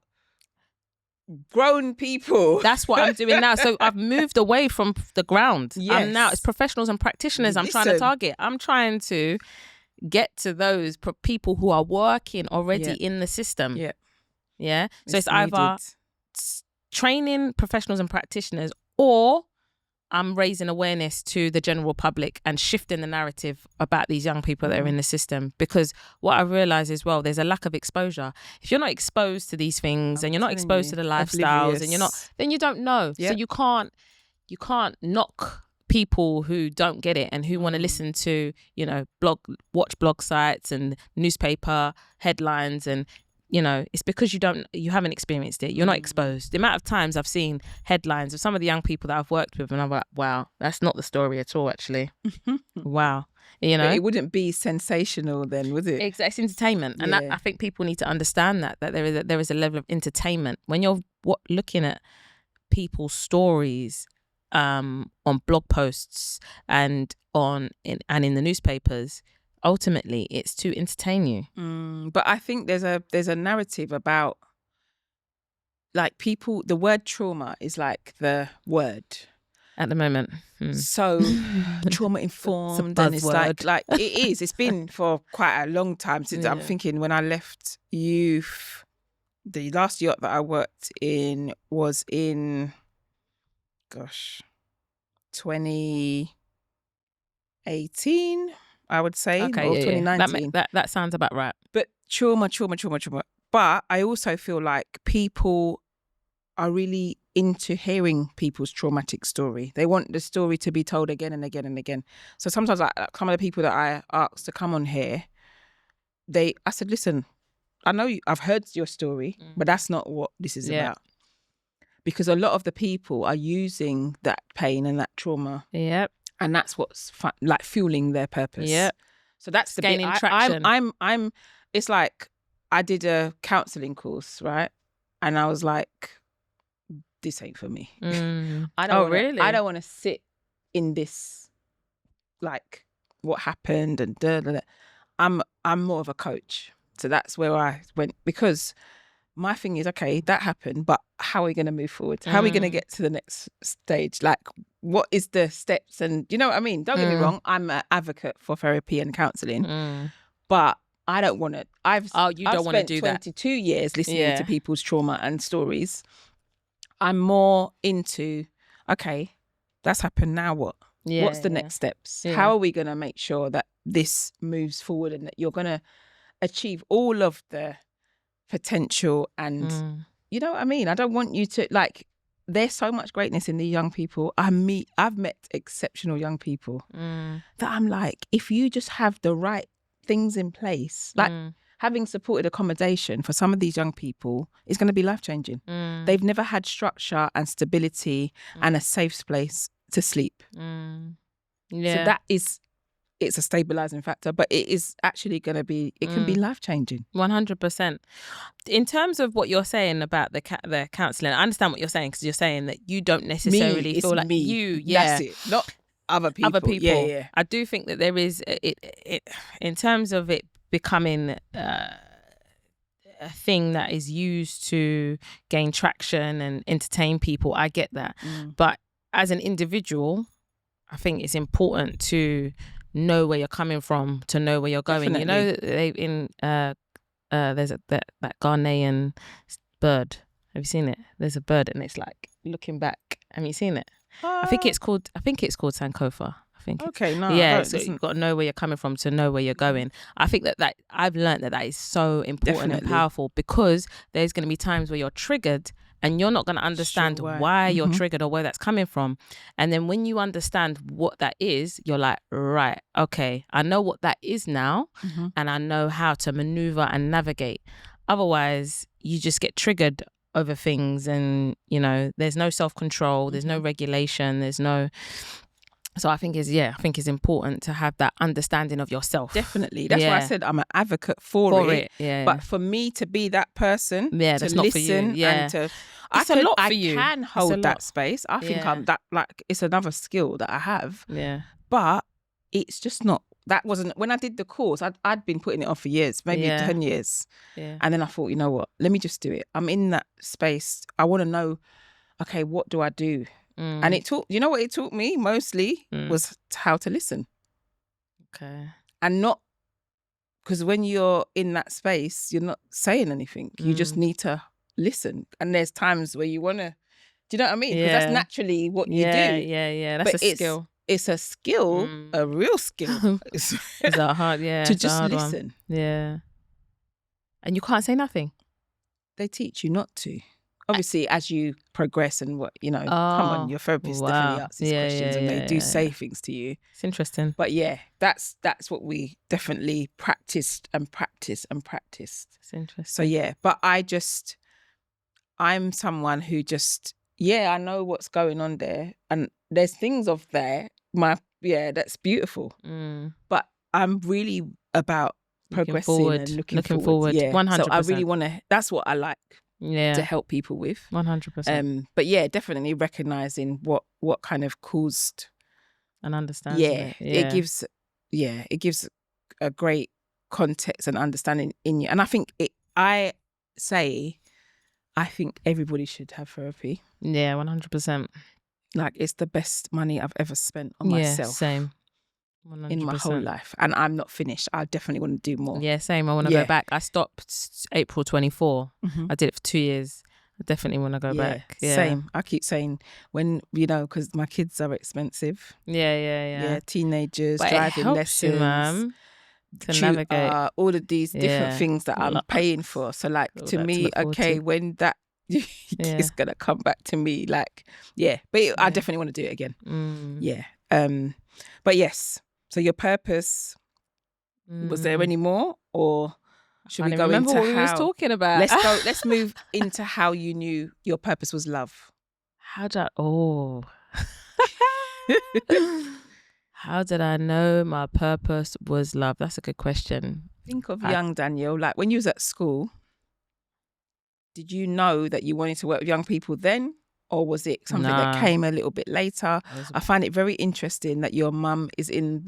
Speaker 1: grown people.
Speaker 2: That's what I'm doing now. So I've moved away from the ground.
Speaker 1: Yes.
Speaker 2: Now it's professionals and practitioners I'm trying to target. I'm trying to get to those people who are working already in the system.
Speaker 1: Yeah.
Speaker 2: Yeah. So it's either training professionals and practitioners, or I'm raising awareness to the general public and shifting the narrative about these young people that are in the system. Because what I realise as well, there's a lack of exposure. If you're not exposed to these things and you're not exposed to the lifestyles and then you don't know. Yep. So you can't knock people who don't get it and who want to listen to, watch blog sites and newspaper headlines, and it's because you haven't experienced it. You're not exposed. The amount of times I've seen headlines of some of the young people that I've worked with, and I'm like, wow, that's not the story at all, actually. Wow. But
Speaker 1: it wouldn't be sensational then, would it?
Speaker 2: It's entertainment. And I think people need to understand that there is a level of entertainment. When you're looking at people's stories on blog posts and in the newspapers, ultimately it's to entertain you.
Speaker 1: But I think there's a narrative about, like, people, the word trauma is like the word
Speaker 2: at the moment.
Speaker 1: So trauma informed, and it's like it is. It's been for quite a long time since. I'm thinking when I left youth, the last yacht that I worked in was in 2018, I would say, or 2019.
Speaker 2: That sounds about right.
Speaker 1: But trauma. But I also feel like people are really into hearing people's traumatic story. They want the story to be told again and again and again. So sometimes some of the people that I asked to come on here, I said, listen, I know I've heard your story, but that's not what this is about. Because a lot of the people are using that pain and that trauma.
Speaker 2: Yep.
Speaker 1: And that's what's like fueling their purpose.
Speaker 2: Yeah.
Speaker 1: So that's the
Speaker 2: gaining
Speaker 1: bit.
Speaker 2: traction.
Speaker 1: I'm. It's like I did a counselling course, right? And I was like, this ain't for me. I don't
Speaker 2: really?
Speaker 1: I don't want to sit in this, like, what happened and da, da, da. I'm more of a coach. So that's where I went, because my thing is, okay, that happened, but how are we going to move forward? How are we going to get to the next stage? Like, what is the steps? And you know what I mean? Don't get me wrong. I'm an advocate for therapy and counselling, but I don't want to. I've
Speaker 2: don't want to do that.
Speaker 1: 22 years listening to people's trauma and stories. I'm more into, okay, that's happened. Now what? What's the next steps? Yeah. How are we going to make sure that this moves forward and that you're going to achieve all of the potential? And you know what I mean? I don't want you to, like, there's so much greatness in the young people. I've met exceptional young people that I'm like, if you just have the right things in place, like having supported accommodation for some of these young people is going to be life-changing. They've never had structure and stability and a safe place to sleep. So that is it's a stabilizing factor, but it is actually going to be, it can be life-changing.
Speaker 2: 100%. In terms of what you're saying about the counselling, I understand what you're saying, because you're saying that you don't necessarily feel like you.
Speaker 1: That's it. Not other people.
Speaker 2: Other people.
Speaker 1: Yeah.
Speaker 2: I do think that there is, it in terms of it becoming a thing that is used to gain traction and entertain people, I get that. But as an individual, I think it's important to know where you're coming from, to know where you're going.
Speaker 1: Definitely.
Speaker 2: You know, there's that Ghanaian bird. Have you seen it? There's a bird and it's like looking back. Have you seen it? I think it's called Sankofa. I think.
Speaker 1: Okay, no.
Speaker 2: Yeah, so you've got to know where you're coming from to know where you're going. I think that I've learned that is so important and powerful, because there's going to be times where you're triggered and you're not going to understand why you're triggered or where that's coming from. And then when you understand what that is, you're like, right, okay, I know what that is now, and I know how to maneuver and navigate. Otherwise, you just get triggered over things, and, you know, there's no self-control, there's no regulation, there's no... So I think it's important to have that understanding of yourself.
Speaker 1: Definitely. That's why I said I'm an advocate for it.
Speaker 2: Yeah.
Speaker 1: But for me to be that person,
Speaker 2: that's
Speaker 1: to
Speaker 2: not
Speaker 1: listen
Speaker 2: for you. Yeah.
Speaker 1: and to...
Speaker 2: It's a lot for you.
Speaker 1: I can hold that space. I think I'm that, like, it's another skill that I have.
Speaker 2: Yeah.
Speaker 1: But it's just not... That wasn't... When I did the course, I'd been putting it on for years, maybe 10 years.
Speaker 2: Yeah.
Speaker 1: And then I thought, you know what? Let me just do it. I'm in that space. I want to know, okay, what do I do? And it taught, you know what it taught me mostly was how to listen.
Speaker 2: Okay.
Speaker 1: And not, because when you're in that space, you're not saying anything. You just need to listen. And there's times where you want to, do you know what I mean? Because that's naturally what you do.
Speaker 2: Yeah. That's a skill.
Speaker 1: It's a skill, a real skill.
Speaker 2: It's a hard,
Speaker 1: to just listen.
Speaker 2: One. Yeah. And you can't say nothing.
Speaker 1: They teach you not to. Obviously, as you progress and what, you know, come on, your therapist definitely asks these questions and they do say things to you.
Speaker 2: It's interesting.
Speaker 1: But yeah, that's what we definitely practiced. It's
Speaker 2: interesting.
Speaker 1: So yeah, but I'm someone who just, I know what's going on there, and there's things of there. That's beautiful. But I'm really about progressing and looking forward. Yeah,
Speaker 2: 100%.
Speaker 1: So I really want to. That's what I like.
Speaker 2: Yeah,
Speaker 1: to help people with
Speaker 2: 100%.
Speaker 1: But yeah, definitely recognizing what kind of caused
Speaker 2: and understanding.
Speaker 1: It gives a great context and understanding in you. And I think I think everybody should have therapy.
Speaker 2: Yeah, 100%.
Speaker 1: Like, it's the best money I've ever spent on myself.
Speaker 2: Same. 100%.
Speaker 1: In my whole life, and I'm not finished. I definitely want to do more.
Speaker 2: Yeah, same. I want to go back. I stopped April 24. I did it for 2 years. I definitely want to go back. Yeah,
Speaker 1: same. I keep saying, when, you know, because my kids are expensive.
Speaker 2: Yeah.
Speaker 1: Teenagers,
Speaker 2: but
Speaker 1: driving lessons,
Speaker 2: to navigate
Speaker 1: all of these different things that I'm paying for. So, like, to me, okay, when that is gonna come back to me, like, but I definitely want to do it again. But yes. So your purpose, was there any more, or should we go into
Speaker 2: what we was talking about?
Speaker 1: Let's move into how you knew your purpose was love.
Speaker 2: How did I know my purpose was love? That's a good question.
Speaker 1: Think of young Danyele, like when you was at school, did you know that you wanted to work with young people then? Or was it something that came a little bit later? I find it very interesting that your mum is in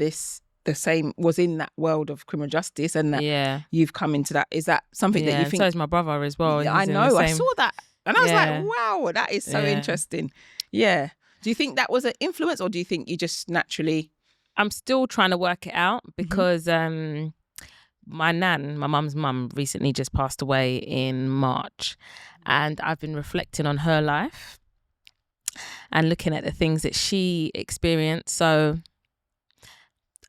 Speaker 1: was in that world of criminal justice, and that you've come into that. Is that something that you think?
Speaker 2: So is my brother as well.
Speaker 1: I know. I saw that. And I was like, wow, that is so interesting. Yeah. Do you think that was an influence, or do you think you just naturally...
Speaker 2: I'm still trying to work it out, because my mum's mum, recently just passed away in March. And I've been reflecting on her life and looking at the things that she experienced. So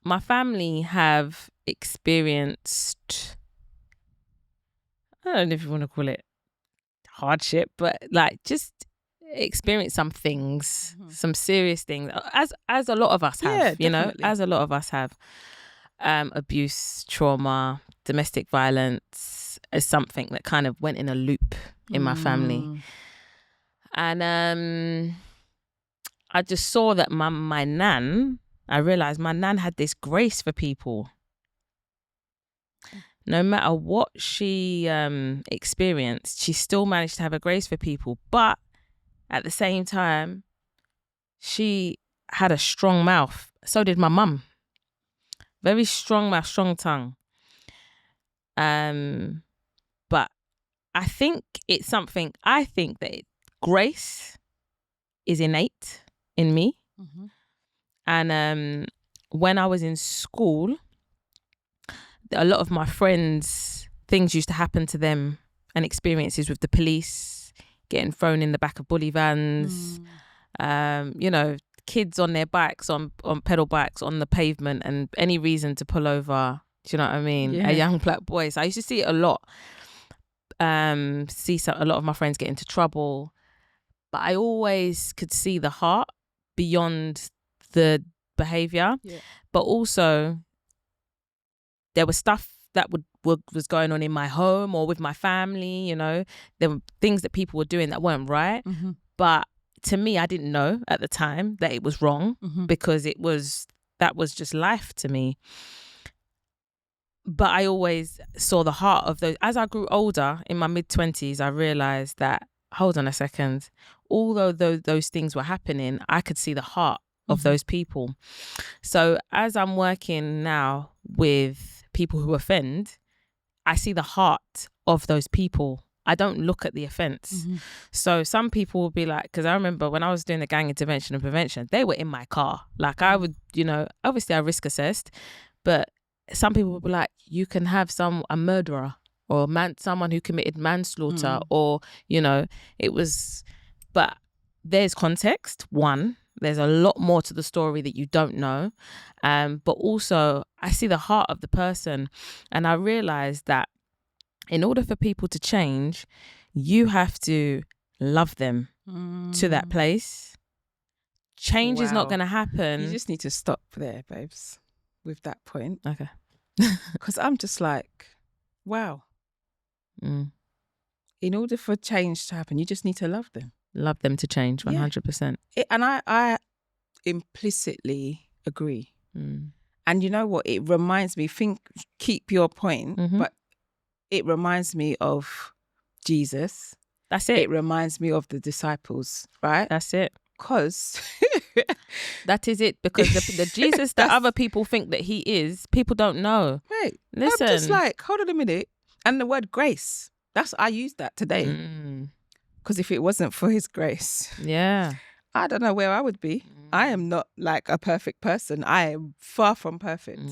Speaker 2: my family have experienced, I don't know if you want to call it hardship, but like just experienced some things, some serious things, as a lot of us have, you know, as a lot of us have. Abuse, trauma, domestic violence is something that kind of went in a loop in my family. And I just saw that my nan I realised my nan had this grace for people. No matter what she experienced, she still managed to have a grace for people. But at the same time, she had a strong mouth. So did my mum. Very strong mouth, strong tongue. But I think it's something, grace is innate in me.
Speaker 1: Mm-hmm.
Speaker 2: And when I was in school, a lot of my friends, things used to happen to them, and experiences with the police, getting thrown in the back of bully vans, kids on their bikes, on pedal bikes on the pavement, and any reason to pull over. Do you know what I mean?
Speaker 1: Yeah.
Speaker 2: A young black boy. So I used to see it a lot. A lot of my friends get into trouble, but I always could see the heart beyond the behavior.
Speaker 1: Yeah.
Speaker 2: But also, there was stuff that was going on in my home or with my family. There were things that people were doing that weren't right.
Speaker 1: Mm-hmm.
Speaker 2: But to me, I didn't know at the time that it was wrong, because that was just life to me. But I always saw the heart of those. As I grew older, in my mid-20s, I realised that, hold on a second, although those things were happening, I could see the heart of those people. So as I'm working now with people who offend, I see the heart of those people. I don't look at the offence. So some people will be like, because I remember when I was doing the gang intervention and prevention, they were in my car. Like I would, obviously I risk assessed, but some people would be like, you can have a murderer or someone who committed manslaughter, or, it was, but there's context. One, there's a lot more to the story that you don't know. But also I see the heart of the person, and I realized that in order for people to change, you have to love them to that place. Change is not going to happen.
Speaker 1: You just need to stop there, babes, with that point.
Speaker 2: Okay.
Speaker 1: Because I'm just like, wow. In order for change to happen, you just need to love them.
Speaker 2: Love them to change, 100%.
Speaker 1: And I implicitly agree. And you know what? It reminds me, keep your point, but it reminds me of Jesus.
Speaker 2: That's it.
Speaker 1: It reminds me of the disciples, right?
Speaker 2: That's it.
Speaker 1: Because
Speaker 2: that is it. Because the Jesus that other people think that he is, people don't know.
Speaker 1: Right.
Speaker 2: Listen.
Speaker 1: I'm just like, hold on a minute. And the word grace, I used that today. Because if it wasn't for his grace, I don't know where I would be. I am not like a perfect person. I am far from perfect.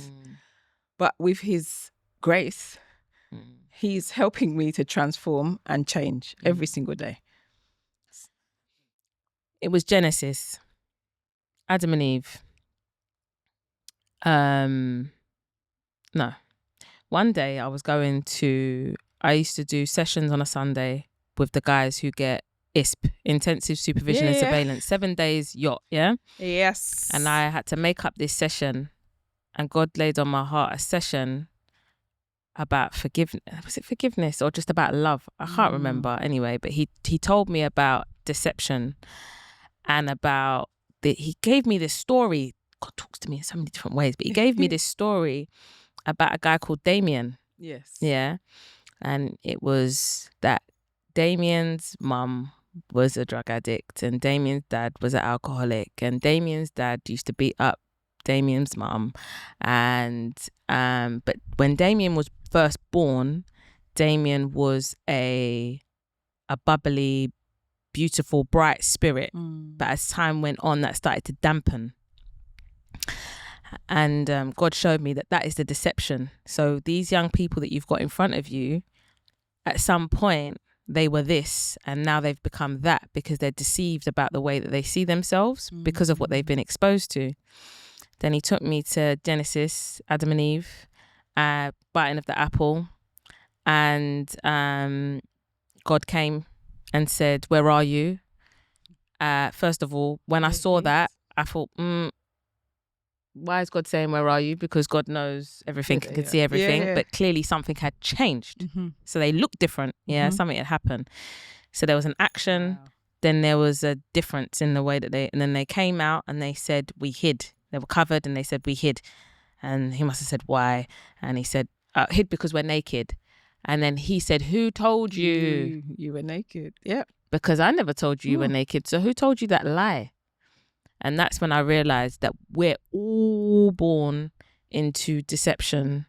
Speaker 1: But with his grace, he's helping me to transform and change every single day.
Speaker 2: It was Genesis, Adam and Eve. No. One day I used to do sessions on a Sunday with the guys who get ISP, intensive supervision and surveillance, 7 days yacht,
Speaker 1: Yes.
Speaker 2: And I had to make up this session, and God laid on my heart a session about forgiveness. Was it forgiveness or just about love? I can't remember anyway, but he told me about deception and about he gave me this story. God talks to me in so many different ways, but he gave me this story about a guy called Damien.
Speaker 1: Yes.
Speaker 2: Yeah. And it was that Damien's mum was a drug addict, and Damien's dad was an alcoholic, and Damien's dad used to beat up Damien's mum. And but when Damien was first born, Damien was a bubbly, beautiful, bright spirit. But as time went on, that started to dampen. And God showed me that is the deception. So these young people that you've got in front of you, at some point they were this, and now they've become that, because they're deceived about the way that they see themselves because of what they've been exposed to. Then he took me to Genesis, Adam and Eve, biting of the apple, and God came and said, "Where are you?" First of all, when I saw that, I thought, why is God saying, "Where are you?" Because God knows everything and can see everything. But clearly something had changed. So they looked different. Something had happened. So there was an action. Wow. Then there was a difference in the way that and then they came out and they said, "We hid." They were covered and they said, we hid. And he must have said, why? And he said, hid because we're naked. And then he said, who told you?
Speaker 1: You were naked. Yeah.
Speaker 2: Because I never told you were naked. So who told you that lie? And that's when I realized that we're all born into deception.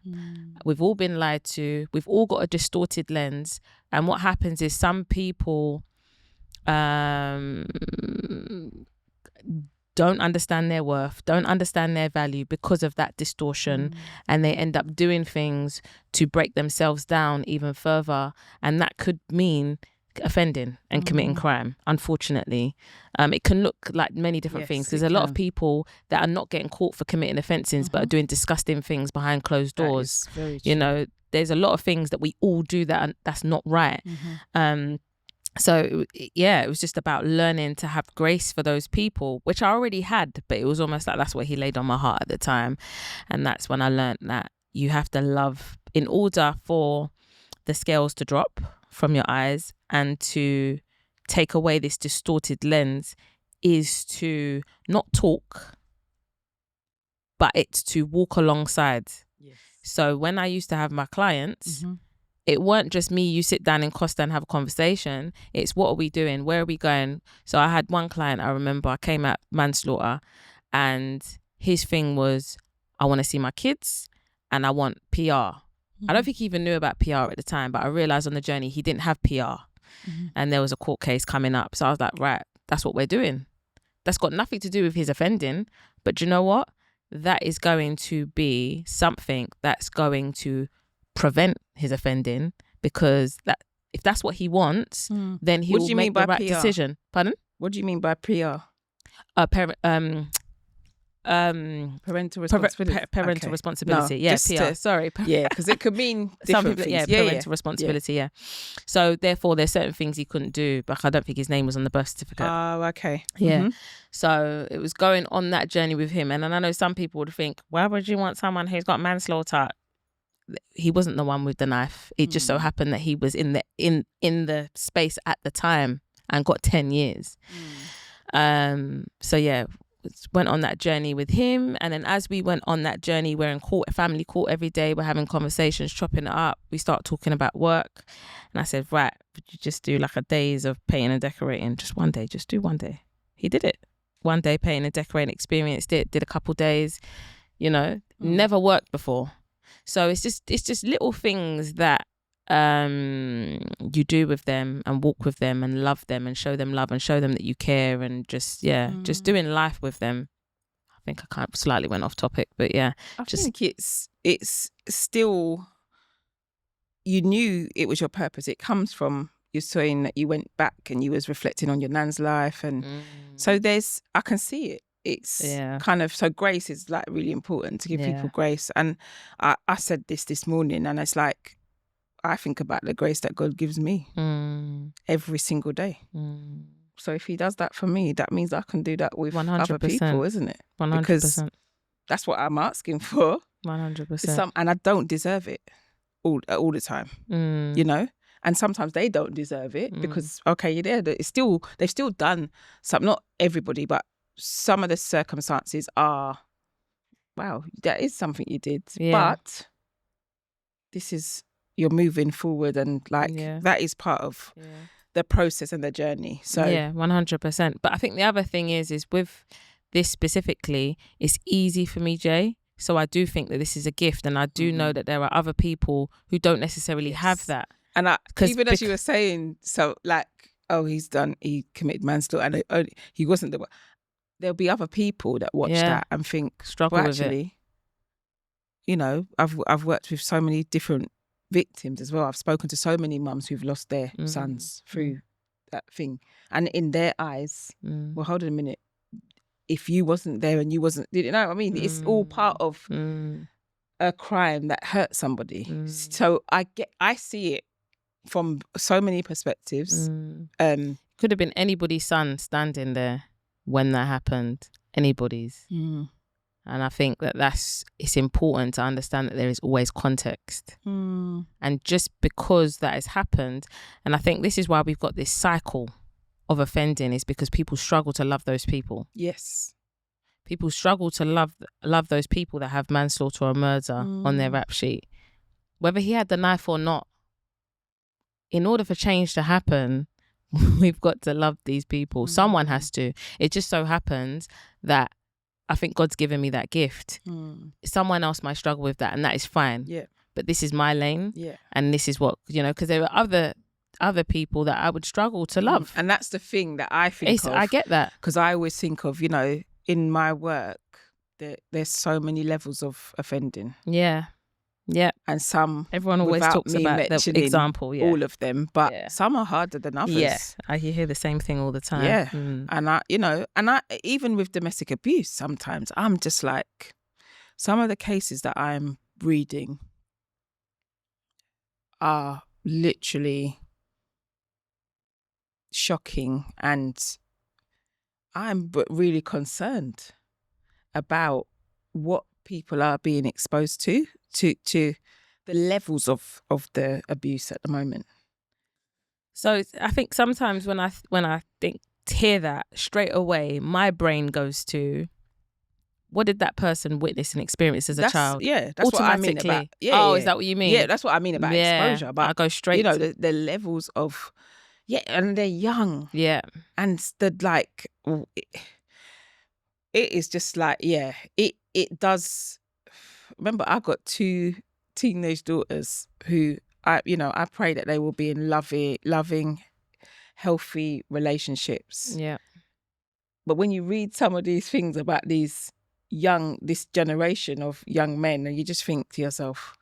Speaker 2: We've all been lied to. We've all got a distorted lens. And what happens is some people don't understand their worth, don't understand their value because of that distortion. And they end up doing things to break themselves down even further. And that could mean offending and committing crime, unfortunately. It can look like many different things, because a lot of people that are not getting caught for committing offences but are doing disgusting things behind closed doors. You know, there's a lot of things that we all do that's not right. So it was just about learning to have grace for those people, which I already had, but it was almost like that's what he laid on my heart at the time. And that's when I learned that you have to love, in order for the scales to drop from your eyes and to take away this distorted lens, is to not talk, but it's to walk alongside. Yes. So when I used to have my clients, it weren't just me, you sit down in Costa and have a conversation. It's what are we doing? Where are we going? So I had one client, I remember, I came at manslaughter, and his thing was, I want to see my kids and I want PR. I don't think he even knew about PR at the time, but I realized on the journey he didn't have PR. And there was a court case coming up. So I was like, right, that's what we're doing. That's got nothing to do with his offending. But you know what? That is going to be something that's going to prevent his offending, because that if that's what he wants, then he will make the right decision. Pardon?
Speaker 1: What do you mean by PR? Parental responsibility.
Speaker 2: Parental responsibility. No, PR. Sorry.
Speaker 1: Because it could mean different things.
Speaker 2: Parental responsibility. Yeah. So therefore, there's certain things he couldn't do, but I don't think his name was on the birth certificate.
Speaker 1: Oh, okay.
Speaker 2: Yeah. So it was going on that journey with him, and I know some people would think, why would you want someone who's got manslaughter? He wasn't the one with the knife. It just so happened that he was in the space at the time and got 10 years. So yeah, went on that journey with him. And then as we went on that journey, we're in court, family court every day. We're having conversations, chopping it up. We start talking about work. And I said, right, would you just do like a days of painting and decorating? Just one day, just do one day. He did it. One day painting and decorating, experienced it, did a couple days, never worked before. So it's just little things that you do with them and walk with them and love them and show them love and show them that you care, and just doing life with them. I think I kind of slightly went off topic, but yeah.
Speaker 1: I think it's still, you knew it was your purpose. It comes from you saying that you went back and you was reflecting on your nan's life, and so I can see it. It's kind of, so grace is like really important, to give people grace. And I said this morning, and it's like, I think about the grace that God gives me every single day. So if he does that for me, that means I can do that with 100%. Other people, isn't it?
Speaker 2: 100%.
Speaker 1: Because that's what I'm asking for.
Speaker 2: 100%.
Speaker 1: And I don't deserve it all the time, And sometimes they don't deserve it because, okay, you're there. They've still done something, not everybody, but some of the circumstances are, wow, that is something you did. But this is, you're moving forward, and that is part of the process and the journey. So
Speaker 2: 100%. But I think the other thing is with this specifically, it's easy for me, Jay. So I do think that this is a gift, and I do know that there are other people who don't necessarily have that. And
Speaker 1: even as you were saying, so like, oh, he committed manslaughter, and he wasn't the one. There'll be other people that watch that and think,
Speaker 2: struggle with
Speaker 1: actually, I've worked with so many different victims as well. I've spoken to so many mums who've lost their sons through that thing, and in their eyes, well, hold on a minute, if you wasn't there and you wasn't, you know what I mean? It's all part of a crime that hurt somebody. So I see it from so many perspectives.
Speaker 2: Could have been anybody's son standing there when that happened. Anybody's. And I think that it's important to understand that there is always context. And just because that has happened, and I think this is why we've got this cycle of offending, is because people struggle to love those people.
Speaker 1: Yes.
Speaker 2: people struggle to love those people that have manslaughter or murder on their rap sheet. Whether he had the knife or not, in order for change to happen, we've got to love these people. Someone has to. It just so happens that I think God's given me that gift. Someone else might struggle with that, and that is fine.
Speaker 1: Yeah.
Speaker 2: But this is my lane.
Speaker 1: Yeah.
Speaker 2: And this is what, because there are other people that I would struggle to love.
Speaker 1: And that's the thing that I think of.
Speaker 2: I get that.
Speaker 1: Because I always think of, in my work, there's so many levels of offending.
Speaker 2: Yeah. Yeah.
Speaker 1: And some,
Speaker 2: everyone always talks about the example. Yeah.
Speaker 1: All of them, but some are harder than others.
Speaker 2: Yeah. I hear the same thing all the time.
Speaker 1: Yeah. And I even with domestic abuse, sometimes I'm just like, some of the cases that I'm reading are literally shocking, and I'm really concerned about what people are being exposed to the levels of the abuse at the moment.
Speaker 2: So I think sometimes when I hear that, straight away my brain goes to, what did that person witness and experience as a child?
Speaker 1: Yeah, that's what I mean about. Yeah,
Speaker 2: oh, is that what you mean?
Speaker 1: Yeah, that's what I mean about exposure. But
Speaker 2: I go straight
Speaker 1: to the levels of, and they're young.
Speaker 2: Yeah,
Speaker 1: and it is just like, it does. Remember, I got 2 teenage daughters who I pray that they will be in loving, healthy relationships.
Speaker 2: Yeah.
Speaker 1: But when you read some of these things about this generation of young men, and you just think to yourself,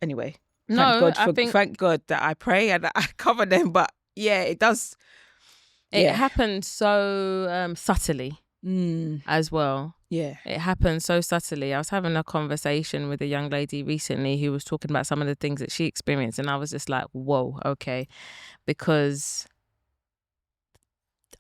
Speaker 1: anyway, thank God that I pray and that I cover them. But yeah, it does.
Speaker 2: It happens so subtly as well.
Speaker 1: Yeah.
Speaker 2: It happens so subtly. I was having a conversation with a young lady recently who was talking about some of the things that she experienced, and I was just like, whoa, okay. Because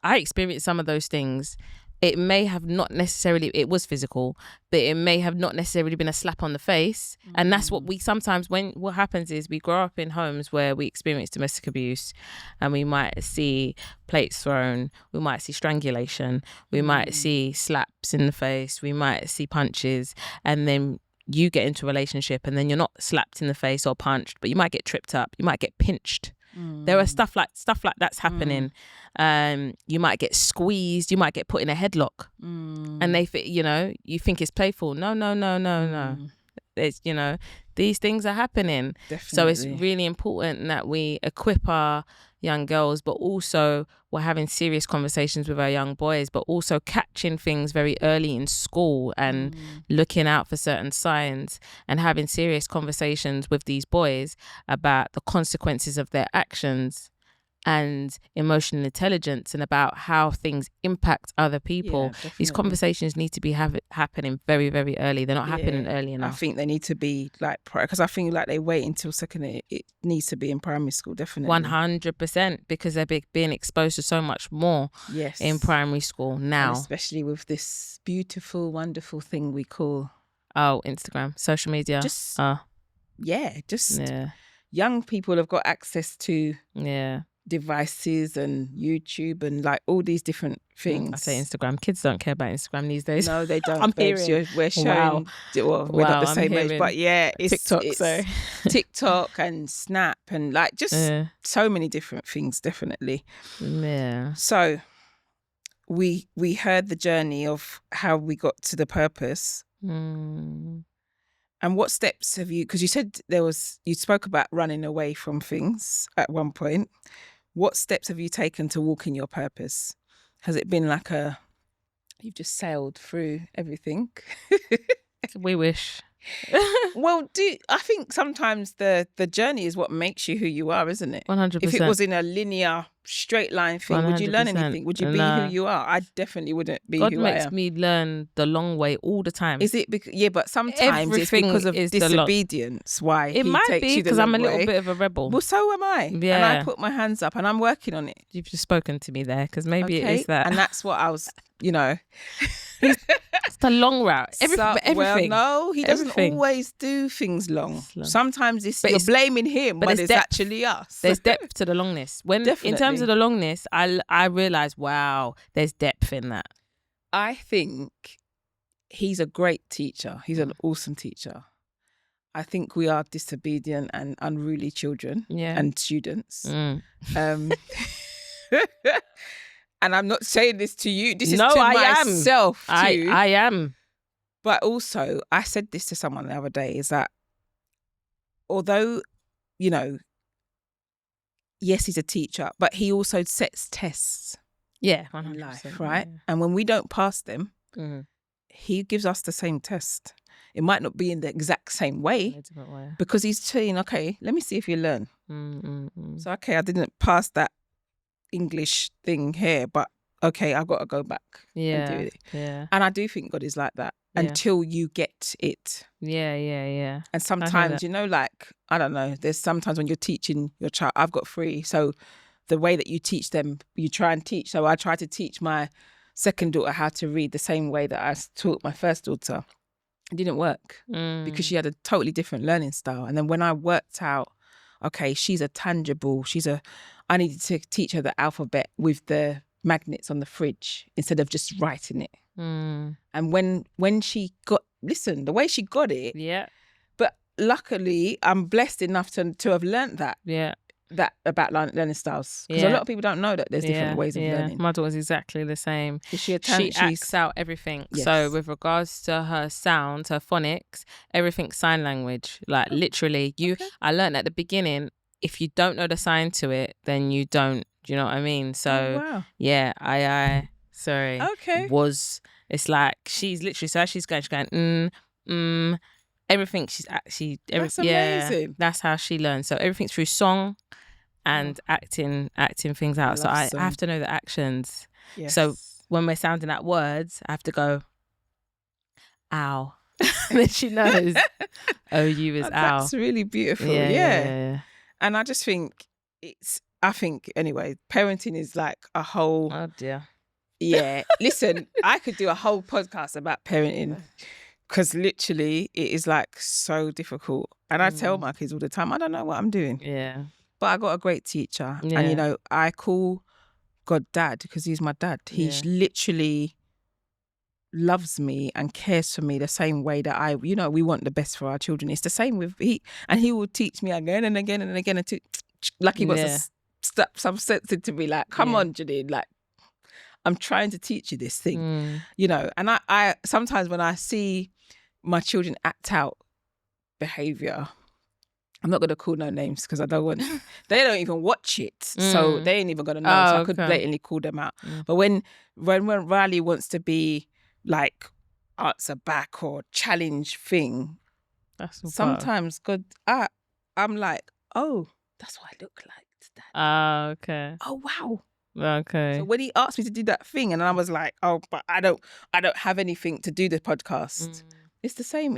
Speaker 2: I experienced some of those things. It may have not necessarily, it was physical, but it may have not necessarily been a slap on the face. And that's what we sometimes, what happens is we grow up in homes where we experience domestic abuse, and we might see plates thrown, we might see strangulation, we might see slaps in the face, we might see punches, and then you get into a relationship and then you're not slapped in the face or punched, but you might get tripped up, you might get pinched. There are stuff like that's happening. You might get squeezed, you might get put in a headlock, and they you think it's playful. No. It's these things are happening.
Speaker 1: Definitely.
Speaker 2: So it's really important that we equip our young girls, but also we're having serious conversations with our young boys, but also catching things very early in school and looking out for certain signs and having serious conversations with these boys about the consequences of their actions and emotional intelligence and about how things impact other people. These conversations need to be happening very, very early. They're not happening early enough.
Speaker 1: I think they need to be because I think they wait until secondary. It needs to be in primary school, definitely.
Speaker 2: 100%, because they're being exposed to so much more in primary school now.
Speaker 1: And especially with this beautiful, wonderful thing we call...
Speaker 2: Instagram, social media.
Speaker 1: Young people have got access to... devices and YouTube and all these different things.
Speaker 2: I say Instagram. Kids don't care about Instagram these days.
Speaker 1: No, they don't.
Speaker 2: I'm hearing.
Speaker 1: We're showing. Well, we're not the same age, but it's TikTok and Snap and so many different things. Definitely.
Speaker 2: Yeah.
Speaker 1: So we heard the journey of how we got to the purpose. And what steps have you? Because you said you spoke about running away from things at one point. What steps have you taken to walk in your purpose? Has it been you've just sailed through everything?
Speaker 2: We wish.
Speaker 1: Well, I think sometimes the journey is what makes you who you are, isn't it?
Speaker 2: 100%.
Speaker 1: If it was in a linear, straight line thing, 100%. Would you learn anything? Would you be who you are? I definitely wouldn't be who I am.
Speaker 2: God makes me learn the long way all the time.
Speaker 1: Is it because, but sometimes
Speaker 2: everything
Speaker 1: it's because of disobedience why
Speaker 2: it might be because I'm a little bit of a rebel.
Speaker 1: Well, so am I.
Speaker 2: Yeah.
Speaker 1: And I put my hands up and I'm working on it.
Speaker 2: You've just spoken to me there because maybe it is that.
Speaker 1: And that's what I was,
Speaker 2: It's the long route. Everything.
Speaker 1: Well, no, he doesn't always do things long. Sometimes you're blaming him, but it's actually us.
Speaker 2: There's depth to the longness. In terms of the longness, I realize, wow, there's depth in that.
Speaker 1: I think he's a great teacher. He's an awesome teacher. I think we are disobedient and unruly children and students. And I'm not saying this to you. This is to myself too.
Speaker 2: I am.
Speaker 1: But also, I said this to someone the other day, is that although, you know, yes, he's a teacher, but he also sets tests.
Speaker 2: Yeah,
Speaker 1: 100%, in life, right? Yeah. And when we don't pass them, he gives us the same test. It might not be in the exact same way, because he's saying, okay, let me see if you learn. So, okay, I didn't pass that English thing here, but okay, I've got to go back and do it.
Speaker 2: Yeah.
Speaker 1: And I do think God is like that until you get it.
Speaker 2: Yeah.
Speaker 1: And sometimes, you know, like, I don't know, there's sometimes when you're teaching your child, I've got 3, so the way that you teach them, you try and teach. So I try to teach my second daughter how to read the same way that I taught my first daughter. It didn't work because she had a totally different learning style. And then when I worked out, okay, she's a tangible, I needed to teach her the alphabet with the magnets on the fridge instead of just writing it. And when she got, listen, the way she got it.
Speaker 2: Yeah.
Speaker 1: But luckily, I'm blessed enough to have learnt that.
Speaker 2: Yeah.
Speaker 1: That about learning styles, because a lot of people don't know that there's different ways of learning.
Speaker 2: My daughter's exactly the same.
Speaker 1: She
Speaker 2: acts out everything. Yes. So with regards to her sounds, her phonics, everything's sign language. Like literally, I learned at the beginning, if you don't know the sign to it, then you don't. Do you know what I mean? So yeah, I sorry.
Speaker 1: Okay.
Speaker 2: It's like she's literally, so as she's going everything
Speaker 1: That's amazing.
Speaker 2: That's how she learns. So everything's through song and acting things out. So I have to know the actions. Yes. So when we're sounding out words, I have to go, ow. Then she knows. OU is ow.
Speaker 1: That's really beautiful. Yeah. And I just think anyway, parenting is like a whole.
Speaker 2: Oh dear.
Speaker 1: Yeah. Listen, I could do a whole podcast about parenting. Because literally it is like so difficult. And I tell my kids all the time, I don't know what I'm doing.
Speaker 2: Yeah.
Speaker 1: But I got a great teacher. Yeah. And, you know, I call God Dad because he's my dad. He literally loves me and cares for me the same way that we want the best for our children. It's the same with he will teach me again and again and again until like he wants to step some sense into me, like, come on, Jernine, like, I'm trying to teach you this thing, you know. And I sometimes when I see my children act out behaviour, I'm not going to call no names because I don't want, they don't even watch it. So they ain't even going to know. So I could blatantly call them out. But when Riley wants to be answer back or challenge thing, sometimes God, I'm like, oh, that's what I look like to Dad.
Speaker 2: Okay.
Speaker 1: Oh, wow.
Speaker 2: Okay.
Speaker 1: So when he asked me to do that thing, and I was like, "Oh, but I don't have anything to do the podcast." It's the same.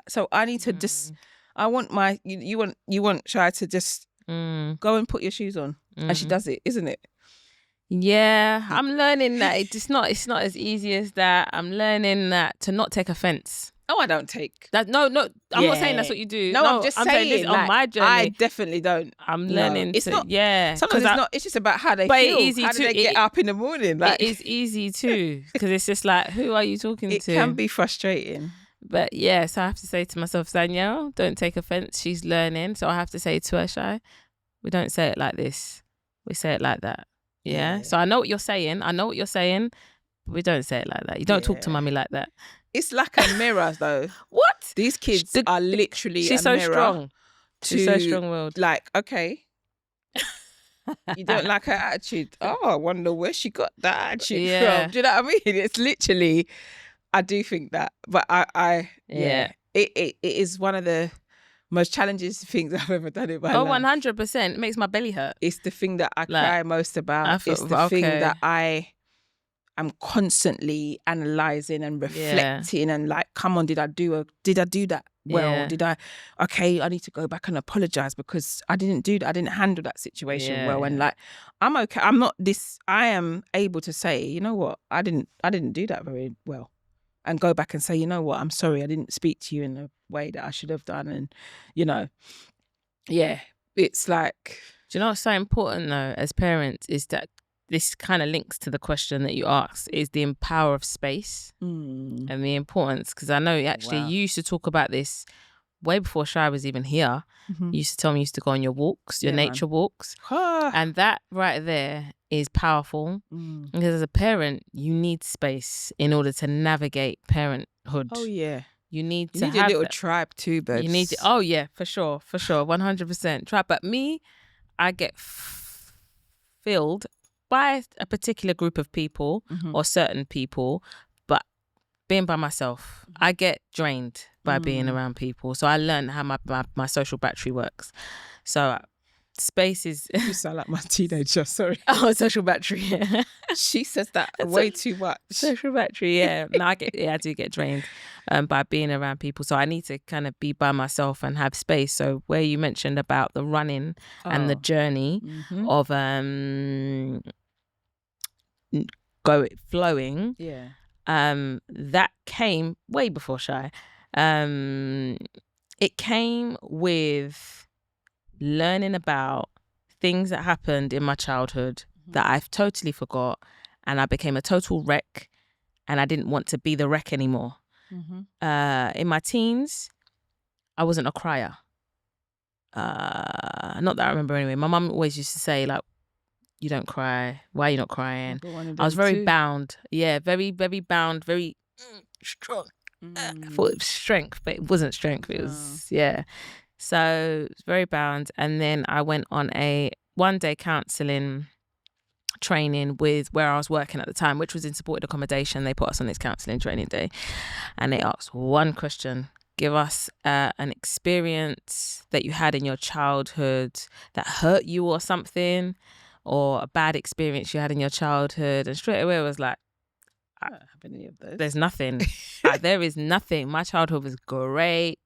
Speaker 1: So I need to just. I want you want Shai to just go and put your shoes on, and she does it, isn't it?
Speaker 2: Yeah, I'm learning that it's not as easy as that. I'm learning that to not take offense.
Speaker 1: Oh, I don't take
Speaker 2: that. No, I'm not saying that's what you do.
Speaker 1: No, I'm just saying this
Speaker 2: on my journey.
Speaker 1: I definitely don't.
Speaker 2: I'm learning.
Speaker 1: It's not. Yeah, sometimes it's not. It's just about how they feel.
Speaker 2: It's easy
Speaker 1: how do they get up in the morning? Like,
Speaker 2: it is easy too, because it's just like, who are you talking to?
Speaker 1: It can be frustrating.
Speaker 2: But yeah, so I have to say to myself, Danyele, don't take offense. She's learning, so I have to say to her, Shai, we don't say it like this. We say it like that. Yeah. So I know what you're saying. But we don't say it like that. You don't talk to mummy like that.
Speaker 1: It's like a mirror, though.
Speaker 2: What?
Speaker 1: These kids are literally
Speaker 2: she's
Speaker 1: a mirror.
Speaker 2: Strong. She's so strong-willed.
Speaker 1: Like, okay, you don't like her attitude. Oh, I wonder where she got that attitude from. Do you know what I mean? It's literally, I do think that. But it is one of the most challenging things I've ever done in my life.
Speaker 2: 100%. It makes my belly hurt.
Speaker 1: It's the thing that I cry most about. It's the thing that I'm constantly analysing and reflecting and like, come on, did I do that well? I need to go back and apologise because I didn't do that. I didn't handle that situation well. And like, I'm okay. I am able to say, you know what? I didn't do that very well. And go back and say, you know what? I'm sorry. I didn't speak to you in the way that I should have done. And, you know, it's like.
Speaker 2: Do you know what's so important though, as parents, is that this kind of links to the question that you asked, is the power of space and the importance. Because I know actually you used to talk about this way before Shai was even here. You used to tell me you used to go on your walks, your nature walks. And that right there is powerful. Because as a parent, you need space in order to navigate parenthood.
Speaker 1: Oh, yeah.
Speaker 2: You need
Speaker 1: You
Speaker 2: to
Speaker 1: need
Speaker 2: have
Speaker 1: a little
Speaker 2: that.
Speaker 1: tribe too, but
Speaker 2: You need to, oh yeah, for sure, 100% tribe. But me, I get filled by a particular group of people or certain people, but being by myself, I get drained by being around people. So I learned how my social battery works. So space is...
Speaker 1: You sound like my teenager, sorry.
Speaker 2: Oh, social battery.
Speaker 1: She says that way too much.
Speaker 2: Social battery, yeah. No, I do get drained by being around people. So I need to kind of be by myself and have space. So where you mentioned about the running and the journey of flowing, that came way before Shai. It came with learning about things that happened in my childhood that I've totally forgot, and I became a total wreck, and I didn't want to be the wreck anymore. In my teens, I wasn't a crier. Not that I remember anyway. My mum always used to say, like, you don't cry. Why are you not crying? I was very bound. Yeah, very, very bound, very strong. I thought it was strength, but it wasn't strength. It was, So it was very bound. And then I went on a one-day counselling training with where I was working at the time, which was in supported accommodation. They put us on this counselling training day, and they asked one question: give us an experience that you had in your childhood that hurt you or something, or a bad experience you had in your childhood. And straight away I was like, I don't have any of those. There's nothing. There is nothing. My childhood was great.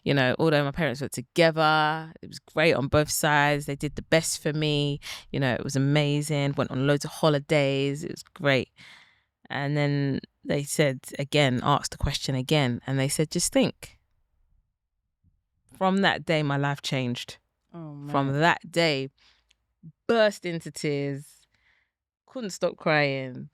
Speaker 2: You know, although my parents were together, it was great on both sides. They did the best for me. You know, it was amazing. Went on loads of holidays. It was great. And then they said again, asked the question again, and they said, just think. From that day, my life changed.
Speaker 1: Oh, man.
Speaker 2: From that day, burst into tears, couldn't stop crying.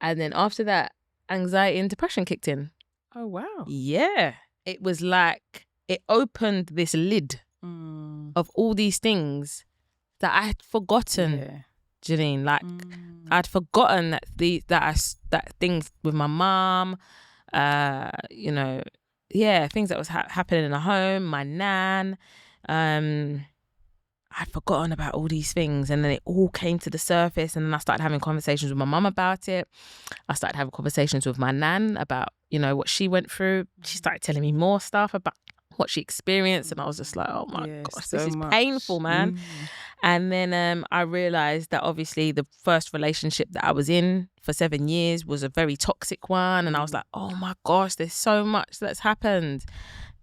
Speaker 2: And then after that, anxiety and depression kicked in.
Speaker 1: Oh, wow.
Speaker 2: Yeah. It was like it opened this lid of all these things that I had forgotten, Jernine. Like I'd forgotten that that things with my mom, you know, things that was happening in the home, my nan. I'd forgotten about all these things, and then it all came to the surface, and then I started having conversations with my mum about it. I started having conversations with my nan about, you know, what she went through. She started telling me more stuff about what she experienced, and I was just like, oh my gosh, this is painful, man. And then I realised that obviously the first relationship that I was in for 7 years was a very toxic one, and I was like, oh my gosh, there's so much that's happened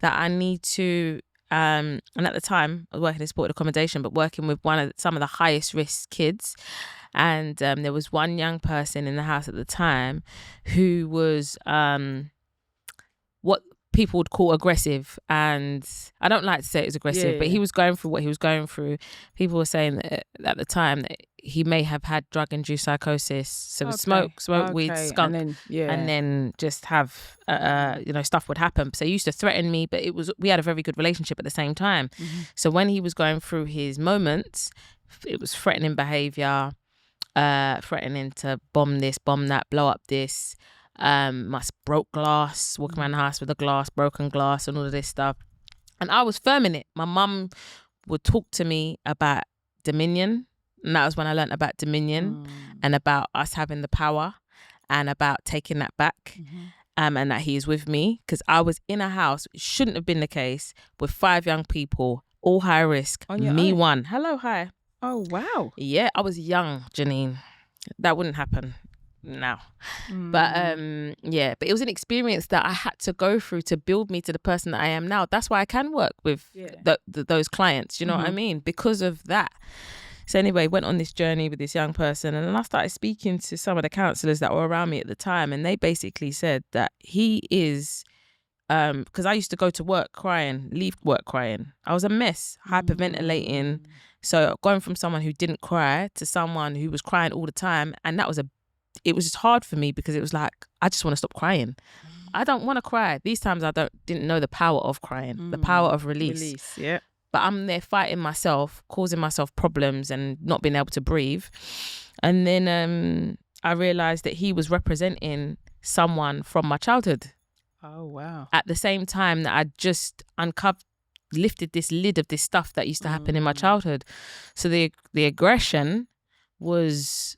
Speaker 2: that I need to... and at the time I was working in supported accommodation, but working with some of the highest risk kids, and there was one young person in the house at the time who was what people would call aggressive, and I don't like to say it was aggressive, but he was going through what he was going through. People were saying that at the time that he may have had drug-induced psychosis, so smoke weed, skunk, and then just have you know, stuff would happen. So he used to threaten me, but we had a very good relationship at the same time. So when he was going through his moments, it was threatening behaviour, threatening to bomb this, bomb that, blow up this. Broke glass, walking around the house with broken glass and all of this stuff. And I was firm in it. My mum would talk to me about dominion, and that was when I learned about dominion and about us having the power and about taking that back, and that he is with me, because I was in a house, it shouldn't have been the case, with 5 young people, all high risk, me own. One. Hello, hi.
Speaker 1: Oh, wow.
Speaker 2: Yeah, I was young, Jernine. That wouldn't happen now. But but it was an experience that I had to go through to build me to the person that I am now. That's why I can work with those clients, you know what I mean, because of that. So anyway, went on this journey with this young person, and then I started speaking to some of the counsellors that were around me at the time, and they basically said that he is because I used to go to work crying, leave work crying. I was a mess, hyperventilating, So going from someone who didn't cry to someone who was crying all the time, and it was just hard for me because it was like, I just want to stop crying. I don't want to cry. These times didn't know the power of crying, the power of release.
Speaker 1: Yeah.
Speaker 2: But I'm there fighting myself, causing myself problems and not being able to breathe. And then I realized that he was representing someone from my childhood.
Speaker 1: Oh, wow.
Speaker 2: At the same time that I just lifted this lid of this stuff that used to happen in my childhood. So the aggression was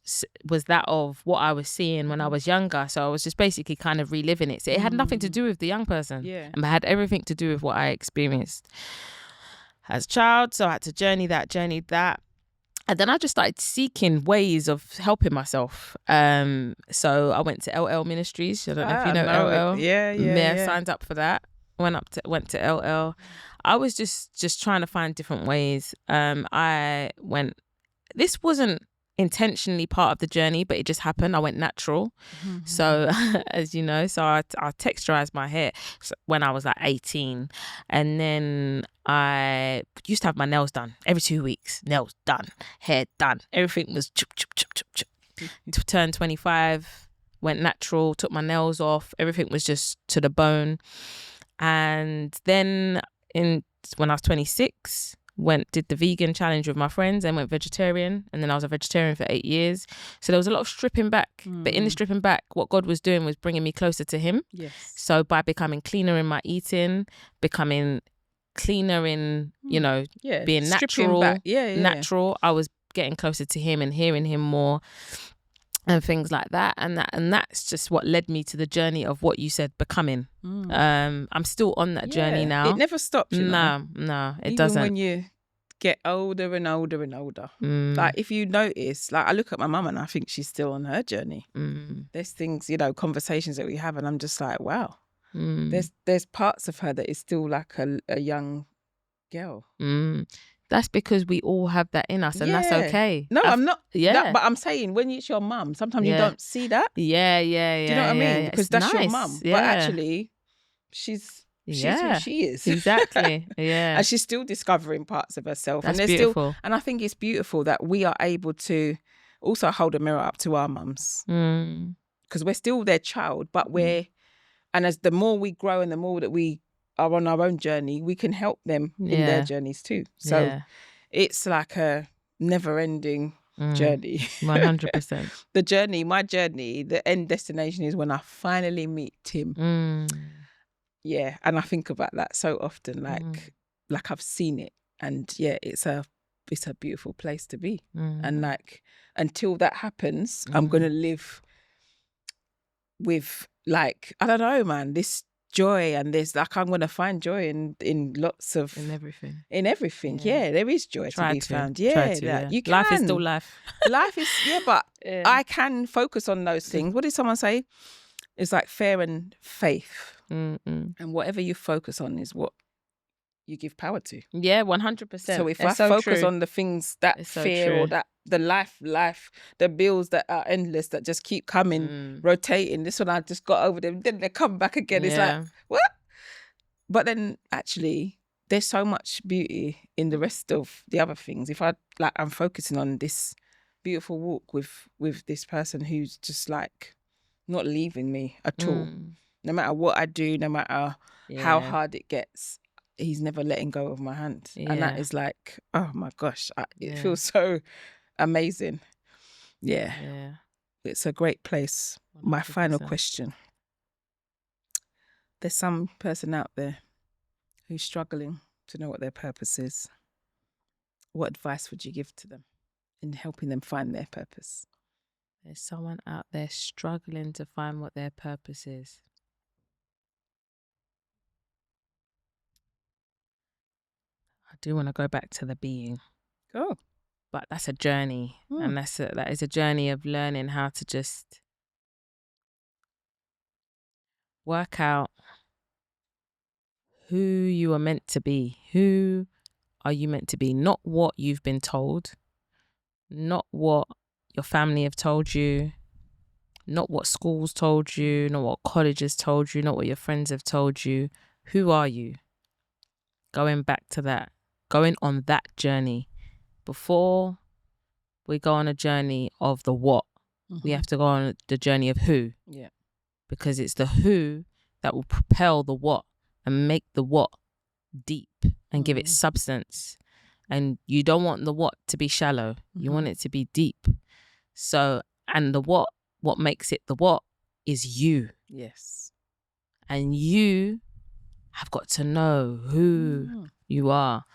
Speaker 2: that of what I was seeing when I was younger. So I was just basically kind of reliving it. So it had nothing to do with the young person.
Speaker 1: Yeah.
Speaker 2: And it had everything to do with what I experienced as a child. So I had to journey that. And then I just started seeking ways of helping myself. So I went to LL Ministries. I don't know if you know LL.
Speaker 1: Yeah.
Speaker 2: Signed up for that. Went to LL. I was just trying to find different ways. This wasn't intentionally part of the journey, but it just happened. I went natural. So as you know, I texturized my hair when I was like 18, and then I used to have my nails done every 2 weeks. Nails done, hair done, everything was chup. Turned 25, went natural, took my nails off, everything was just to the bone. And then when I was 26, did the vegan challenge with my friends and went vegetarian. And then I was a vegetarian for 8 years. So there was a lot of stripping back. But in the stripping back, what God was doing was bringing me closer to him.
Speaker 1: Yes.
Speaker 2: So by becoming cleaner in my eating, becoming cleaner in, being natural, natural, I was getting closer to him and hearing him more and things like that. And that's just what led me to the journey of what you said, becoming. I'm still on that journey now.
Speaker 1: It never stops, you know?
Speaker 2: No, it
Speaker 1: Even
Speaker 2: doesn't.
Speaker 1: when you get older and older and older. Like if you notice, like I look at my mum and I think she's still on her journey. There's things, conversations that we have and I'm just like, wow. There's parts of her that is still like a young girl.
Speaker 2: That's because we all have that in us, and that's okay.
Speaker 1: No, I'm not. Yeah, but I'm saying when it's your mum, sometimes you don't see that.
Speaker 2: Yeah.
Speaker 1: Do you know what I mean? Because
Speaker 2: It's
Speaker 1: that's
Speaker 2: nice.
Speaker 1: your mum,
Speaker 2: Yeah.
Speaker 1: but actually, she's who she is.
Speaker 2: Exactly. Yeah,
Speaker 1: and she's still discovering parts of herself.
Speaker 2: That's
Speaker 1: and there's
Speaker 2: beautiful.
Speaker 1: And I think it's beautiful that we are able to also hold a mirror up to our mums, because we're still their child, but and as the more we grow and the more that we are on our own journey, we can help them in their journeys too. So it's like a never-ending journey.
Speaker 2: 100%.
Speaker 1: My journey, the end destination is when I finally meet Tim. Yeah, and I think about that so often, like I've seen it, and it's a beautiful place to be. And like until that happens, I'm gonna live with like, I don't know, man, this joy, and there's like, I'm going to find joy in lots of...
Speaker 2: In everything.
Speaker 1: Yeah, there is joy to be found. Yeah, you can.
Speaker 2: Life is still life.
Speaker 1: Life is, but I can focus on those things. What did someone say? It's like fair and faith. And whatever you focus on is what you give power to.
Speaker 2: Yeah, 100%.
Speaker 1: So if I focus on the things that fear or that the life, the bills that are endless, that just keep coming, rotating. This one I just got over them, then they come back again. It's like, what? But then actually, there's so much beauty in the rest of the other things. If I'm focusing on this beautiful walk with this person who's just like not leaving me at all. No matter what I do, no matter how hard it gets, he's never letting go of my hand. And that is like, oh my gosh, it feels so amazing. Yeah. It's a great place. 100%. My final question. There's some person out there who's struggling to know what their purpose is. What advice would you give to them in helping them find their purpose?
Speaker 2: There's someone out there struggling to find what their purpose is. I do want to go back to the being.
Speaker 1: Go.
Speaker 2: But that's a journey. And that is a journey of learning how to just work out who you are meant to be. Who are you meant to be? Not what you've been told. Not what your family have told you. Not what schools told you. Not what colleges told you. Not what your friends have told you. Who are you? Going back to that. Going on that journey. before we go on a journey of the what, we have to go on the journey of who.
Speaker 1: Yeah.
Speaker 2: Because it's the who that will propel the what and make the what deep and give it substance. And you don't want the what to be shallow. You want it to be deep. So, and the what makes it the what is you.
Speaker 1: Yes.
Speaker 2: And you have got to know who you are.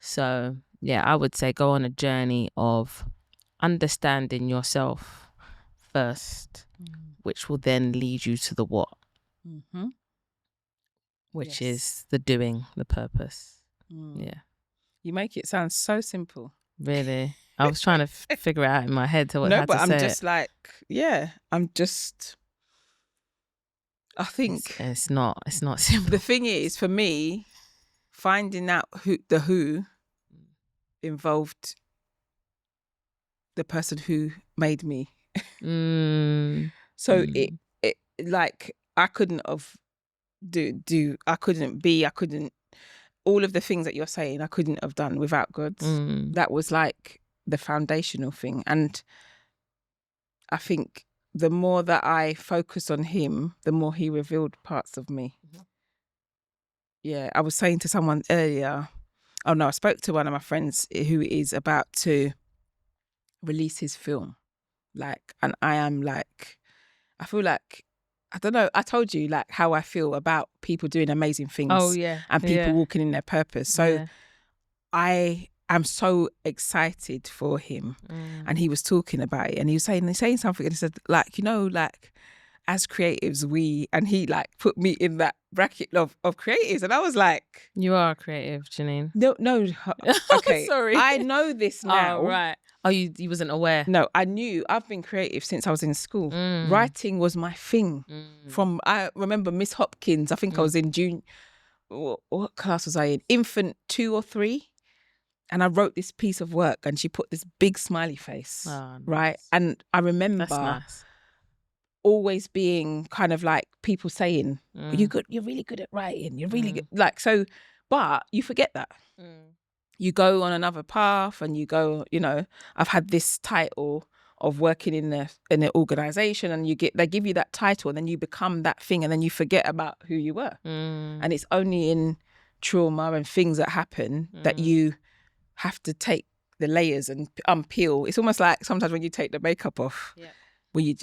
Speaker 2: So, yeah, I would say go on a journey of understanding yourself first, which will then lead you to the what, which is the doing, the purpose. Yeah.
Speaker 1: You make it sound so simple.
Speaker 2: Really? I was trying to figure it out in my head how to say it.
Speaker 1: No, but I'm just like, I think
Speaker 2: it's not simple.
Speaker 1: The thing is, for me, finding out who involved the person who made me. So it like I couldn't have I couldn't all of the things that you're saying I couldn't have done without God. That was like the foundational thing. And I think the more that I focus on him, the more he revealed parts of me. Yeah, I was saying to someone earlier, I spoke to one of my friends who is about to release his film. And I feel like, I don't know, I told you like how I feel about people doing amazing things.
Speaker 2: Oh, yeah.
Speaker 1: And people walking in their purpose. So I am so excited for him. And he was talking about it and he was saying something and he said, like, you know, like as creatives, and he like put me in that bracket of creatives. And I was like,
Speaker 2: you are a creative, Jernine.
Speaker 1: No. Okay.
Speaker 2: Sorry.
Speaker 1: I know this now.
Speaker 2: Oh, right. Oh, you wasn't aware?
Speaker 1: No, I knew. I've been creative since I was in school. Writing was my thing. I remember Miss Hopkins, I think I was in June. What class was I in? Infant 2 or 3. And I wrote this piece of work and she put this big smiley face.
Speaker 2: Oh, nice.
Speaker 1: Right. And I remember
Speaker 2: that's nice.
Speaker 1: Always being kind of like people saying, you're really good at writing. You're really good. Like, so, but you forget that. You go on another path and you go, you know, I've had this title of working in an organization and they give you that title and then you become that thing and then you forget about who you were. And it's only in trauma and things that happen that you have to take the layers and unpeel. It's almost like sometimes when you take the makeup off, where you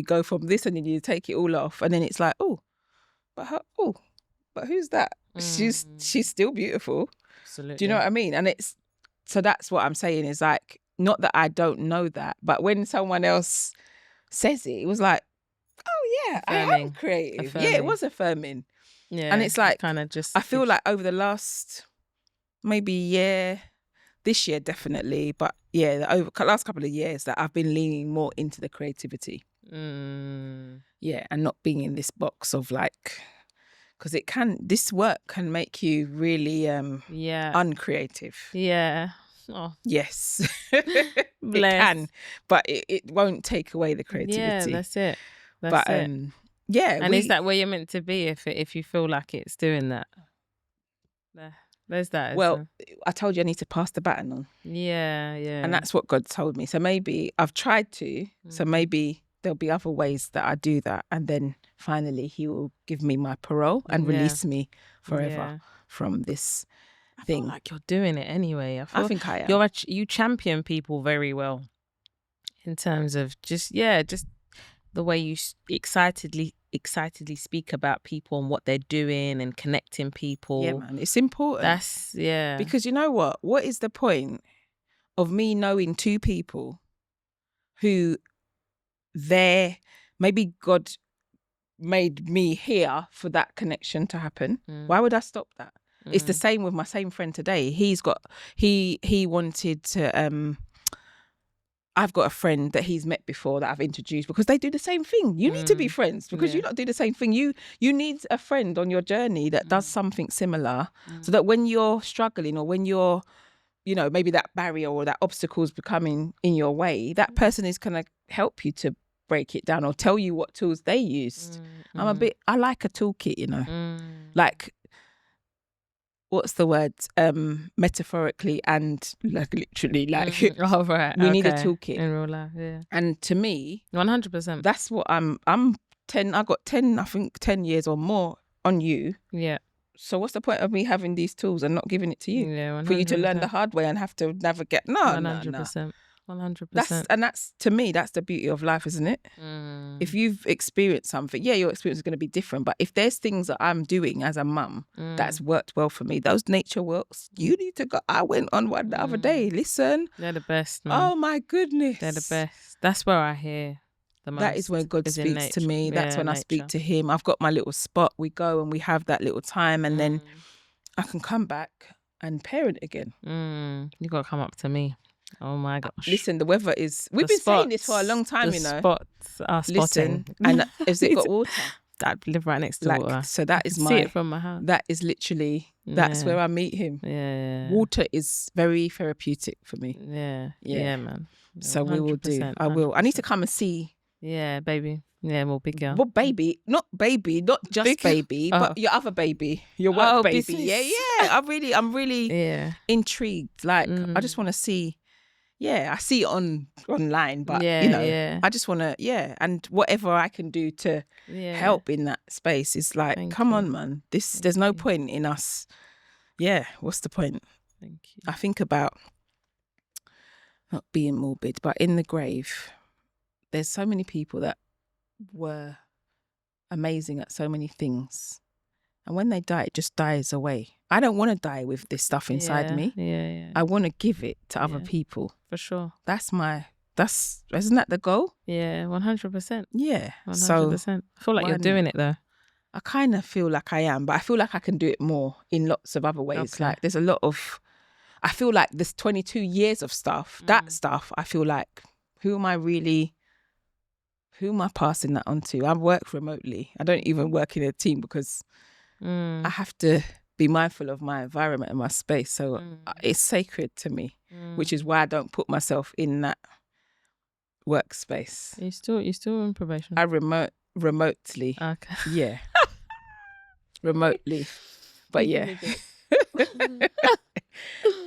Speaker 1: go from this and then you take it all off and then it's like, but who's that? She's still beautiful.
Speaker 2: Absolutely.
Speaker 1: Do you know what I mean? And so that's what I'm saying is like, not that I don't know that, but when someone else says it, it was like, oh yeah, affirming. I am creative. Yeah, it was affirming.
Speaker 2: Yeah.
Speaker 1: And it's like,
Speaker 2: kind of just,
Speaker 1: I feel like over the last maybe year, this year definitely, but yeah, the last couple of years that I've been leaning more into the creativity. Yeah, and not being in this box of like, because this work can make you really uncreative.
Speaker 2: Yeah. Oh.
Speaker 1: Yes. It can, but it won't take away the creativity.
Speaker 2: Yeah, that's it. That's it.
Speaker 1: Yeah.
Speaker 2: And is that where you're meant to be if you feel like it's doing that? There's that.
Speaker 1: Well, I told you I need to pass the baton on.
Speaker 2: Yeah, yeah.
Speaker 1: And that's what God told me. So maybe I've tried to. So maybe there'll be other ways that I do that. And then finally he will give me my parole and release me forever from this thing.
Speaker 2: I feel like you're doing it anyway.
Speaker 1: I think I am.
Speaker 2: You champion people very well in terms of just the way you excitedly speak about people and what they're doing and connecting people.
Speaker 1: Yeah, man, it's important. Because you know what? What is the point of me knowing 2 people who maybe God made me here for that connection to happen? Why would I stop that? It's the same with my same friend today. He wanted to I've got a friend that he's met before that I've introduced because they do the same thing. You need to be friends because you not do the same thing. You need a friend on your journey that does something similar so that when you're struggling or when you're, you know, maybe that barrier or that obstacle is becoming in your way, that person is going to help you to break it down or tell you what tools they used. I like a toolkit, you know, like what's the word? Metaphorically and like literally, like
Speaker 2: Oh, right.
Speaker 1: we need a
Speaker 2: Okay.
Speaker 1: toolkit.
Speaker 2: In real life, yeah.
Speaker 1: And to me,
Speaker 2: 100%.
Speaker 1: that's what I'm 10. I got 10. I think 10 years or more on you.
Speaker 2: Yeah.
Speaker 1: So what's the point of me having these tools and not giving it to you?
Speaker 2: Yeah, 100%.
Speaker 1: For you to learn the hard way and have to navigate? No,
Speaker 2: 100%. 100%.
Speaker 1: That's to me, that's the beauty of life, isn't it? If you've experienced something, yeah, your experience is going to be different. But if there's things that I'm doing as a mum that's worked well for me, those nature walks, you need to go. I went on one the other day. Listen,
Speaker 2: They're the best, man.
Speaker 1: oh my goodness,
Speaker 2: They're the best. That's where I hear the most.
Speaker 1: That is when God speaks to me. That's when I speak to him. I've got my little spot. We go and we have that little time, and then I can come back and parent again.
Speaker 2: You got to come up to me. Oh my gosh.
Speaker 1: Listen, the weather is... We've been saying this for a long time,
Speaker 2: the spots are spotting.
Speaker 1: And has it got water?
Speaker 2: I live right next to water.
Speaker 1: So that is
Speaker 2: see it from my house.
Speaker 1: That is literally... That's where I meet him.
Speaker 2: Yeah.
Speaker 1: Water is very therapeutic for me.
Speaker 2: Yeah, man.
Speaker 1: So we will do. I will. 100%. I need to come and see.
Speaker 2: Yeah, baby. Yeah, more big girl.
Speaker 1: Well, baby, not just big, baby, but your other baby, your work baby.
Speaker 2: Business.
Speaker 1: Yeah. I'm really intrigued. Like, I just want to see. Yeah, I see it online, but I just want to, and whatever I can do to help in that space is like, come on, man. There's no point in us. Yeah, what's the point?
Speaker 2: Thank you.
Speaker 1: I think about not being morbid, but in the grave, there's so many people that were amazing at so many things. And when they die, it just dies away. I don't want to die with this stuff inside me.
Speaker 2: Yeah.
Speaker 1: I want to give it to other people.
Speaker 2: For sure.
Speaker 1: Isn't that the goal?
Speaker 2: Yeah, 100%.
Speaker 1: Yeah.
Speaker 2: 100%.
Speaker 1: So,
Speaker 2: I feel like you're doing it though.
Speaker 1: I kind of feel like I am, but I feel like I can do it more in lots of other ways.
Speaker 2: Okay.
Speaker 1: Like there's a lot of, I feel like this 22 years of stuff, that stuff, I feel like, who am I passing that on to? I work remotely. I don't even work in a team because I have to be mindful of my environment and my space. So it's sacred to me, which is why I don't put myself in that workspace.
Speaker 2: You're still in probation?
Speaker 1: I remotely.
Speaker 2: Okay.
Speaker 1: Yeah. Remotely. But yeah.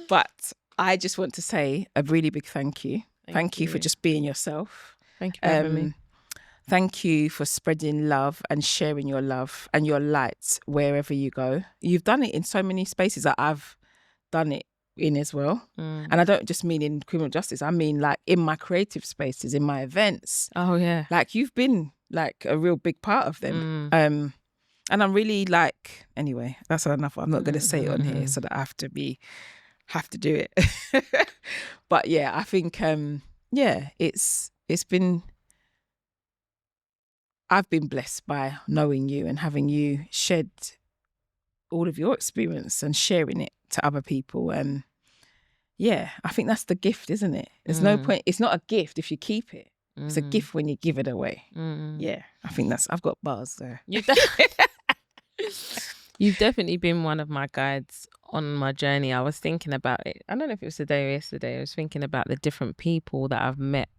Speaker 1: But I just want to say a really big thank you. Thank you for just being yourself.
Speaker 2: Thank you for having me.
Speaker 1: Thank you for spreading love and sharing your love and your light wherever you go. You've done it in so many spaces that I've done it in as well. And I don't just mean in criminal justice. I mean like in my creative spaces, in my events.
Speaker 2: Oh, yeah.
Speaker 1: Like you've been like a real big part of them. And I'm really like, anyway, that's enough. I'm not going to say it on here so that I have to do it. But yeah, I think, I've been blessed by knowing you and having you shed all of your experience and sharing it to other people. And yeah, I think that's the gift, isn't it? There's no point. It's not a gift if you keep it. It's a gift when you give it away. Yeah, I think I've got bars there.
Speaker 2: You've definitely been one of my guides on my journey. I was thinking about it. I don't know if it was today or yesterday. I was thinking about the different people that I've met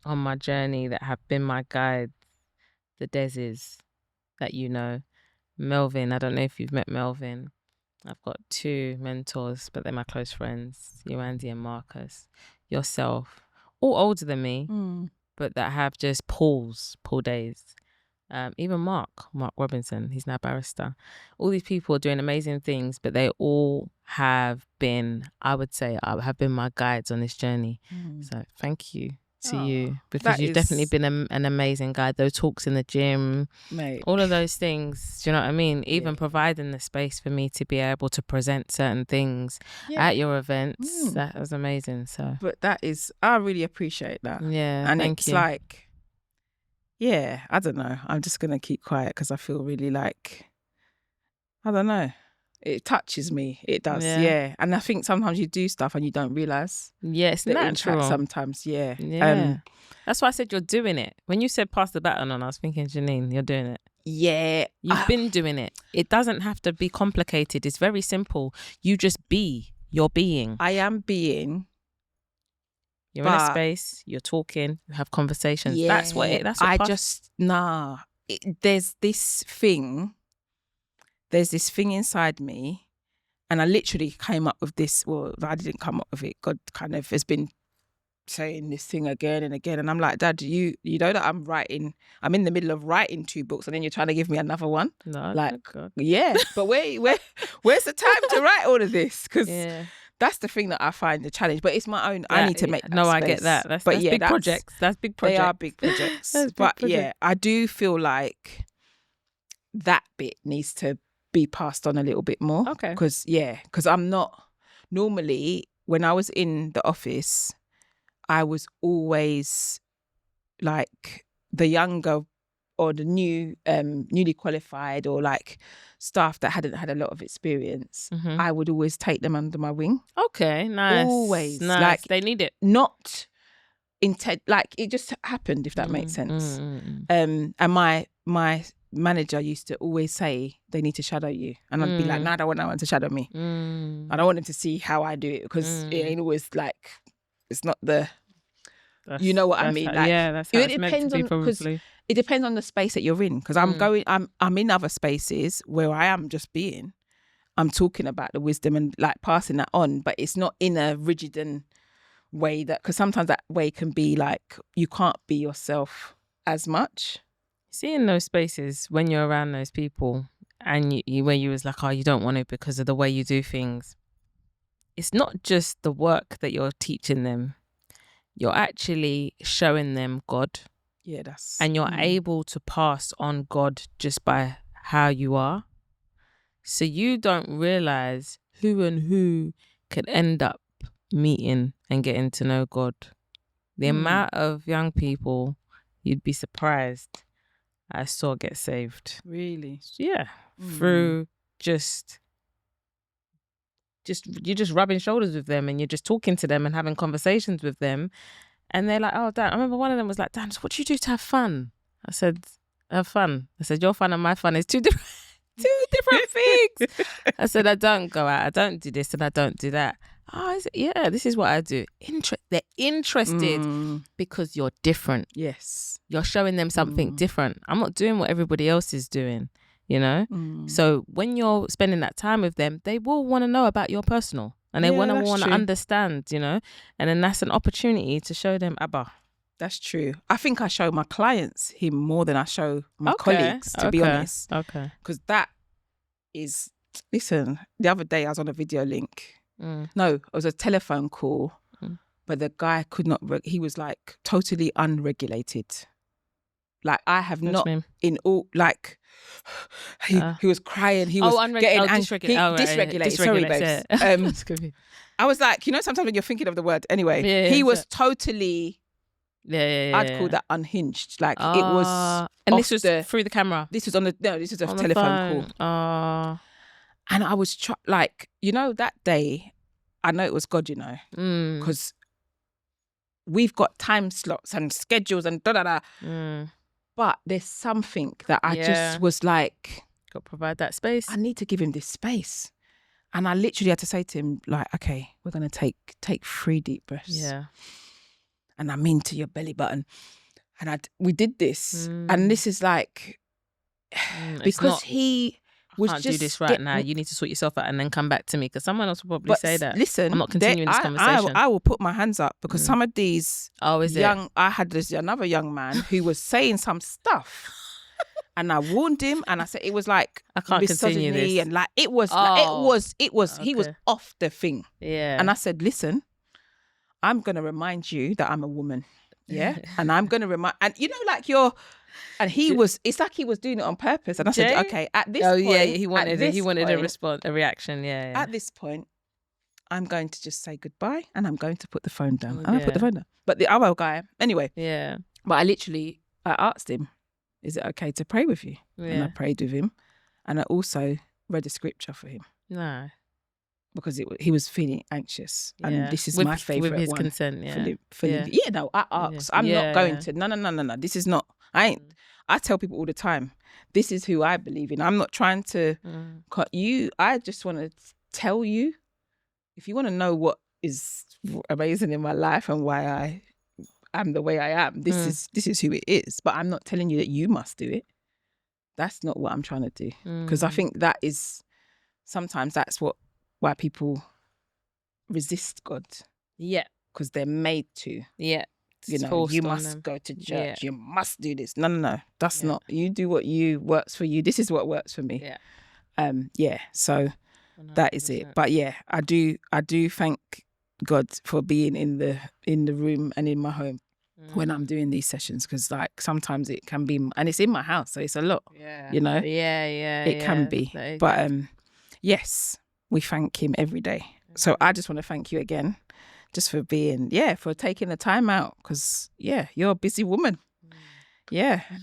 Speaker 2: on my journey that have been my guides. The Deses that you know. Melvin, I don't know if you've met Melvin. I've got 2 mentors, but they're my close friends, Yoanzi and Marcus. Yourself, all older than me, but that have just Paul days. Even Mark Robinson, he's now a barrister. All these people are doing amazing things, but they all have been, I would say, have been my guides on this journey. So thank you to you, because you've definitely been an amazing guide. Those talks in the gym,
Speaker 1: mate,
Speaker 2: all of those things, do you know what I mean? Even providing the space for me to be able to present certain things at your events, that was amazing. So,
Speaker 1: but I really appreciate that.
Speaker 2: Yeah,
Speaker 1: and
Speaker 2: thank
Speaker 1: it's
Speaker 2: you.
Speaker 1: like, yeah, I don't know. I'm just gonna keep quiet because I feel really like, I don't know. It touches me. It does, yeah. And I think sometimes you do stuff and you don't realise.
Speaker 2: Yeah, it's natural.
Speaker 1: Sometimes, yeah.
Speaker 2: That's why I said you're doing it. When you said pass the baton on, I was thinking, Jernine, you're doing it.
Speaker 1: Yeah.
Speaker 2: You've been doing it. It doesn't have to be complicated. It's very simple. You just be. You're being.
Speaker 1: I am being.
Speaker 2: You're in a space. You're talking. You have conversations.
Speaker 1: Yeah,
Speaker 2: that's what
Speaker 1: there's this thing inside me And I literally came up with this. Well, I didn't come up with it. God kind of has been saying this thing again and again. And I'm like, Dad, you know that I'm in the middle of writing 2 books and then you're trying to give me another one?
Speaker 2: No,
Speaker 1: like,
Speaker 2: God.
Speaker 1: Yeah. But where's the time to write all of this? Because that's the thing that I find the challenge. But it's my own. I need to make that space.
Speaker 2: I get that. That's big projects. That's big projects.
Speaker 1: They are big projects. Yeah, I do feel like that bit needs to be passed on a little bit more.
Speaker 2: Okay.
Speaker 1: Because I'm not, normally when I was in the office, I was always like the younger or the newly qualified, or like staff that hadn't had a lot of experience.
Speaker 2: Mm-hmm.
Speaker 1: I would always take them under my wing.
Speaker 2: Okay, nice.
Speaker 1: Always.
Speaker 2: Nice.
Speaker 1: Like,
Speaker 2: they need it.
Speaker 1: Not intent, like it just happened, if that makes sense. And my manager used to always say they need to shadow you, and I'd be like, no, I don't want no one to shadow me. I don't want them to see how I do it, because it ain't always like, it's not the, you know what I mean?
Speaker 2: That's how it's meant to be, probably.
Speaker 1: It depends on the space that you're in, because I'm in other spaces where I am just being, I'm talking about the wisdom and like passing that on, but it's not in a rigid and way that, because sometimes that way can be like you can't be yourself as much.
Speaker 2: See, in those spaces when you're around those people and you where you was like, oh, you don't want it because of the way you do things, it's not just the work that you're teaching them, you're actually showing them God.
Speaker 1: Yeah, that's,
Speaker 2: and you're able to pass on God just by how you are. So you don't realize who and who could end up meeting and getting to know God. The amount of young people you'd be surprised I saw get saved.
Speaker 1: Really?
Speaker 2: Yeah. Through just you're just rubbing shoulders with them, and you're just talking to them and having conversations with them. And they're like, oh, Dan, I remember one of them was like, Dan, what do you do to have fun? I said, have fun. I said, your fun and my fun is two different things. I said, I don't go out, I don't do this and I don't do that. Oh, I said, yeah, this is what I do. They're interested because you're different.
Speaker 1: Yes.
Speaker 2: You're showing them something different. I'm not doing what everybody else is doing, you know? So when you're spending that time with them, they will want to know about your personal. And they want to understand, you know, and then that's an opportunity to show them Abba.
Speaker 1: That's true. I think I show my clients him more than I show my colleagues, to be honest.
Speaker 2: Okay.
Speaker 1: Because that is, listen, the other day I was on a video link. No, it was a telephone call, but the guy could not, he was like totally unregulated. Like I have not in all, like he was crying, he was getting dysregulated. Sorry, babes. I was like, you know, sometimes when you're thinking of the word anyway, he was totally, I'd call that unhinged. Like it was,
Speaker 2: and this was through the camera.
Speaker 1: This was this was a telephone call. And I was like, you know, that day, I know it was God, you know, because we've got time slots and schedules and da-da-da. But there's something that I just was like,
Speaker 2: got to provide that space.
Speaker 1: I need to give him this space. And I literally had to say to him, like, okay, we're going to take 3 deep breaths.
Speaker 2: Yeah.
Speaker 1: And I'm into your belly button. And we did this. And this is like, because he was
Speaker 2: can't
Speaker 1: just...
Speaker 2: do this right now. You need to sort yourself out and then come back to me, because someone else will probably say that.
Speaker 1: Listen,
Speaker 2: I'm not continuing this conversation.
Speaker 1: I will put my hands up, because some of these I had another young man who was saying some stuff. And I warned him, and I said it was like
Speaker 2: I can't continue this,
Speaker 1: and like it was he was off the thing.
Speaker 2: Yeah.
Speaker 1: And I said, listen, I'm gonna remind you that I'm a woman. Yeah. And I'm gonna remind, and you know, like it's like he was doing it on purpose. And I said, okay, at this point,
Speaker 2: he wanted a response, a reaction. Yeah.
Speaker 1: At this point, I'm going to just say goodbye, and I'm going to put the phone down. And I put the phone down. But the other guy, anyway.
Speaker 2: Yeah.
Speaker 1: But I asked him, is it okay to pray with you? Yeah. And I prayed with him. And I also read a scripture for him.
Speaker 2: No.
Speaker 1: Because he was feeling anxious. And this is my favourite one.
Speaker 2: With his consent,
Speaker 1: I asked. I'm not going to, no. This is not, I tell people all the time, this is who I believe in. I'm not trying to cut you. I just want to tell you, if you want to know what is amazing in my life and why I am the way I am, this is who it is. But I'm not telling you that you must do it. That's not what I'm trying to do. Because I think that is, sometimes that's what why people resist God,
Speaker 2: Yeah.
Speaker 1: because they're made to.
Speaker 2: Yeah.
Speaker 1: You
Speaker 2: It's
Speaker 1: know,
Speaker 2: forced
Speaker 1: you
Speaker 2: on
Speaker 1: must
Speaker 2: them.
Speaker 1: go to church.
Speaker 2: Yeah.
Speaker 1: You must do this. No. That's
Speaker 2: Yeah.
Speaker 1: not. You do what works for you. This is what works for me.
Speaker 2: Yeah.
Speaker 1: So that is it.
Speaker 2: 100%.
Speaker 1: But yeah, I do thank God for being in the room and in my home when I'm doing these sessions, because like sometimes it can be, and it's in my house, so it's a lot.
Speaker 2: Yeah.
Speaker 1: You know.
Speaker 2: Yeah.
Speaker 1: It can be. But yes, we thank him every day. So I just want to thank you again, just for being, for taking the time out, because you're a busy woman.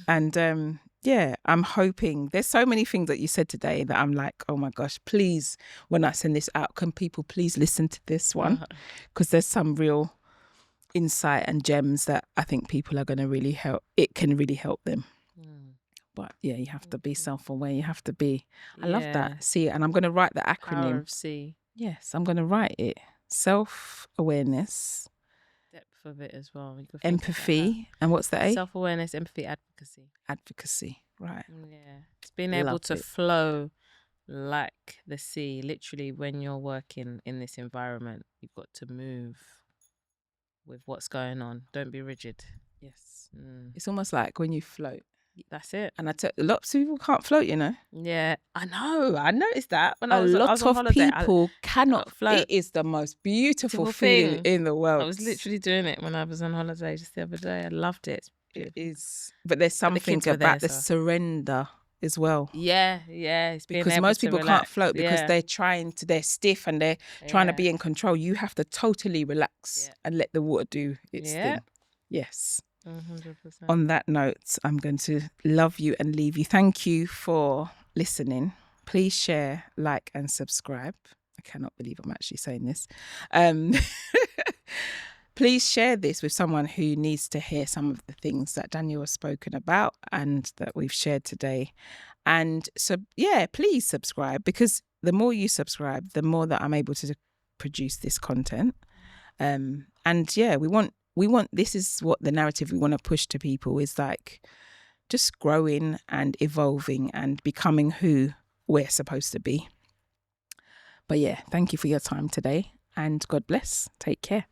Speaker 1: And I'm hoping, there's so many things that you said today that I'm like, oh my gosh, please, when I send this out, can people please listen to this one? Because there's some real insight and gems that I think people are going to really help. It can really help them. But you have to be self-aware. You have to be, I love that. See, and I'm going to write the acronym.
Speaker 2: Power of C.
Speaker 1: Yes, I'm going to write it. Self-awareness.
Speaker 2: Depth of it as well.
Speaker 1: Empathy. And what's the A?
Speaker 2: Self-awareness, empathy, advocacy.
Speaker 1: Advocacy, right.
Speaker 2: Yeah. It's being able to flow like the sea. Literally, when you're working in this environment, you've got to move with what's going on. Don't be rigid.
Speaker 1: Yes. It's almost like when you float.
Speaker 2: That's it.
Speaker 1: And lots of people can't float, you know.
Speaker 2: Yeah, I know. I noticed that when I was
Speaker 1: on
Speaker 2: holiday.
Speaker 1: People cannot float. It is the most beautiful feeling in the world.
Speaker 2: I was literally doing it when I was on holiday just the other day. I loved it.
Speaker 1: It is. But there's something about the surrender as well.
Speaker 2: Yeah. It's
Speaker 1: because most people can't float because they're stiff and they're trying to be in control. You have to totally relax and let the water do its thing. Yes.
Speaker 2: 100%.
Speaker 1: On that note, I'm going to love you and leave you. Thank you for listening. Please share, like, and subscribe. I cannot believe I'm actually saying this. Please share this with someone who needs to hear some of the things that Daniel has spoken about and that we've shared today. And so, please subscribe, because the more you subscribe, the more that I'm able to produce this content. We want, this is what the narrative we want to push to people is like just growing and evolving and becoming who we're supposed to be. But thank you for your time today, and God bless. Take care.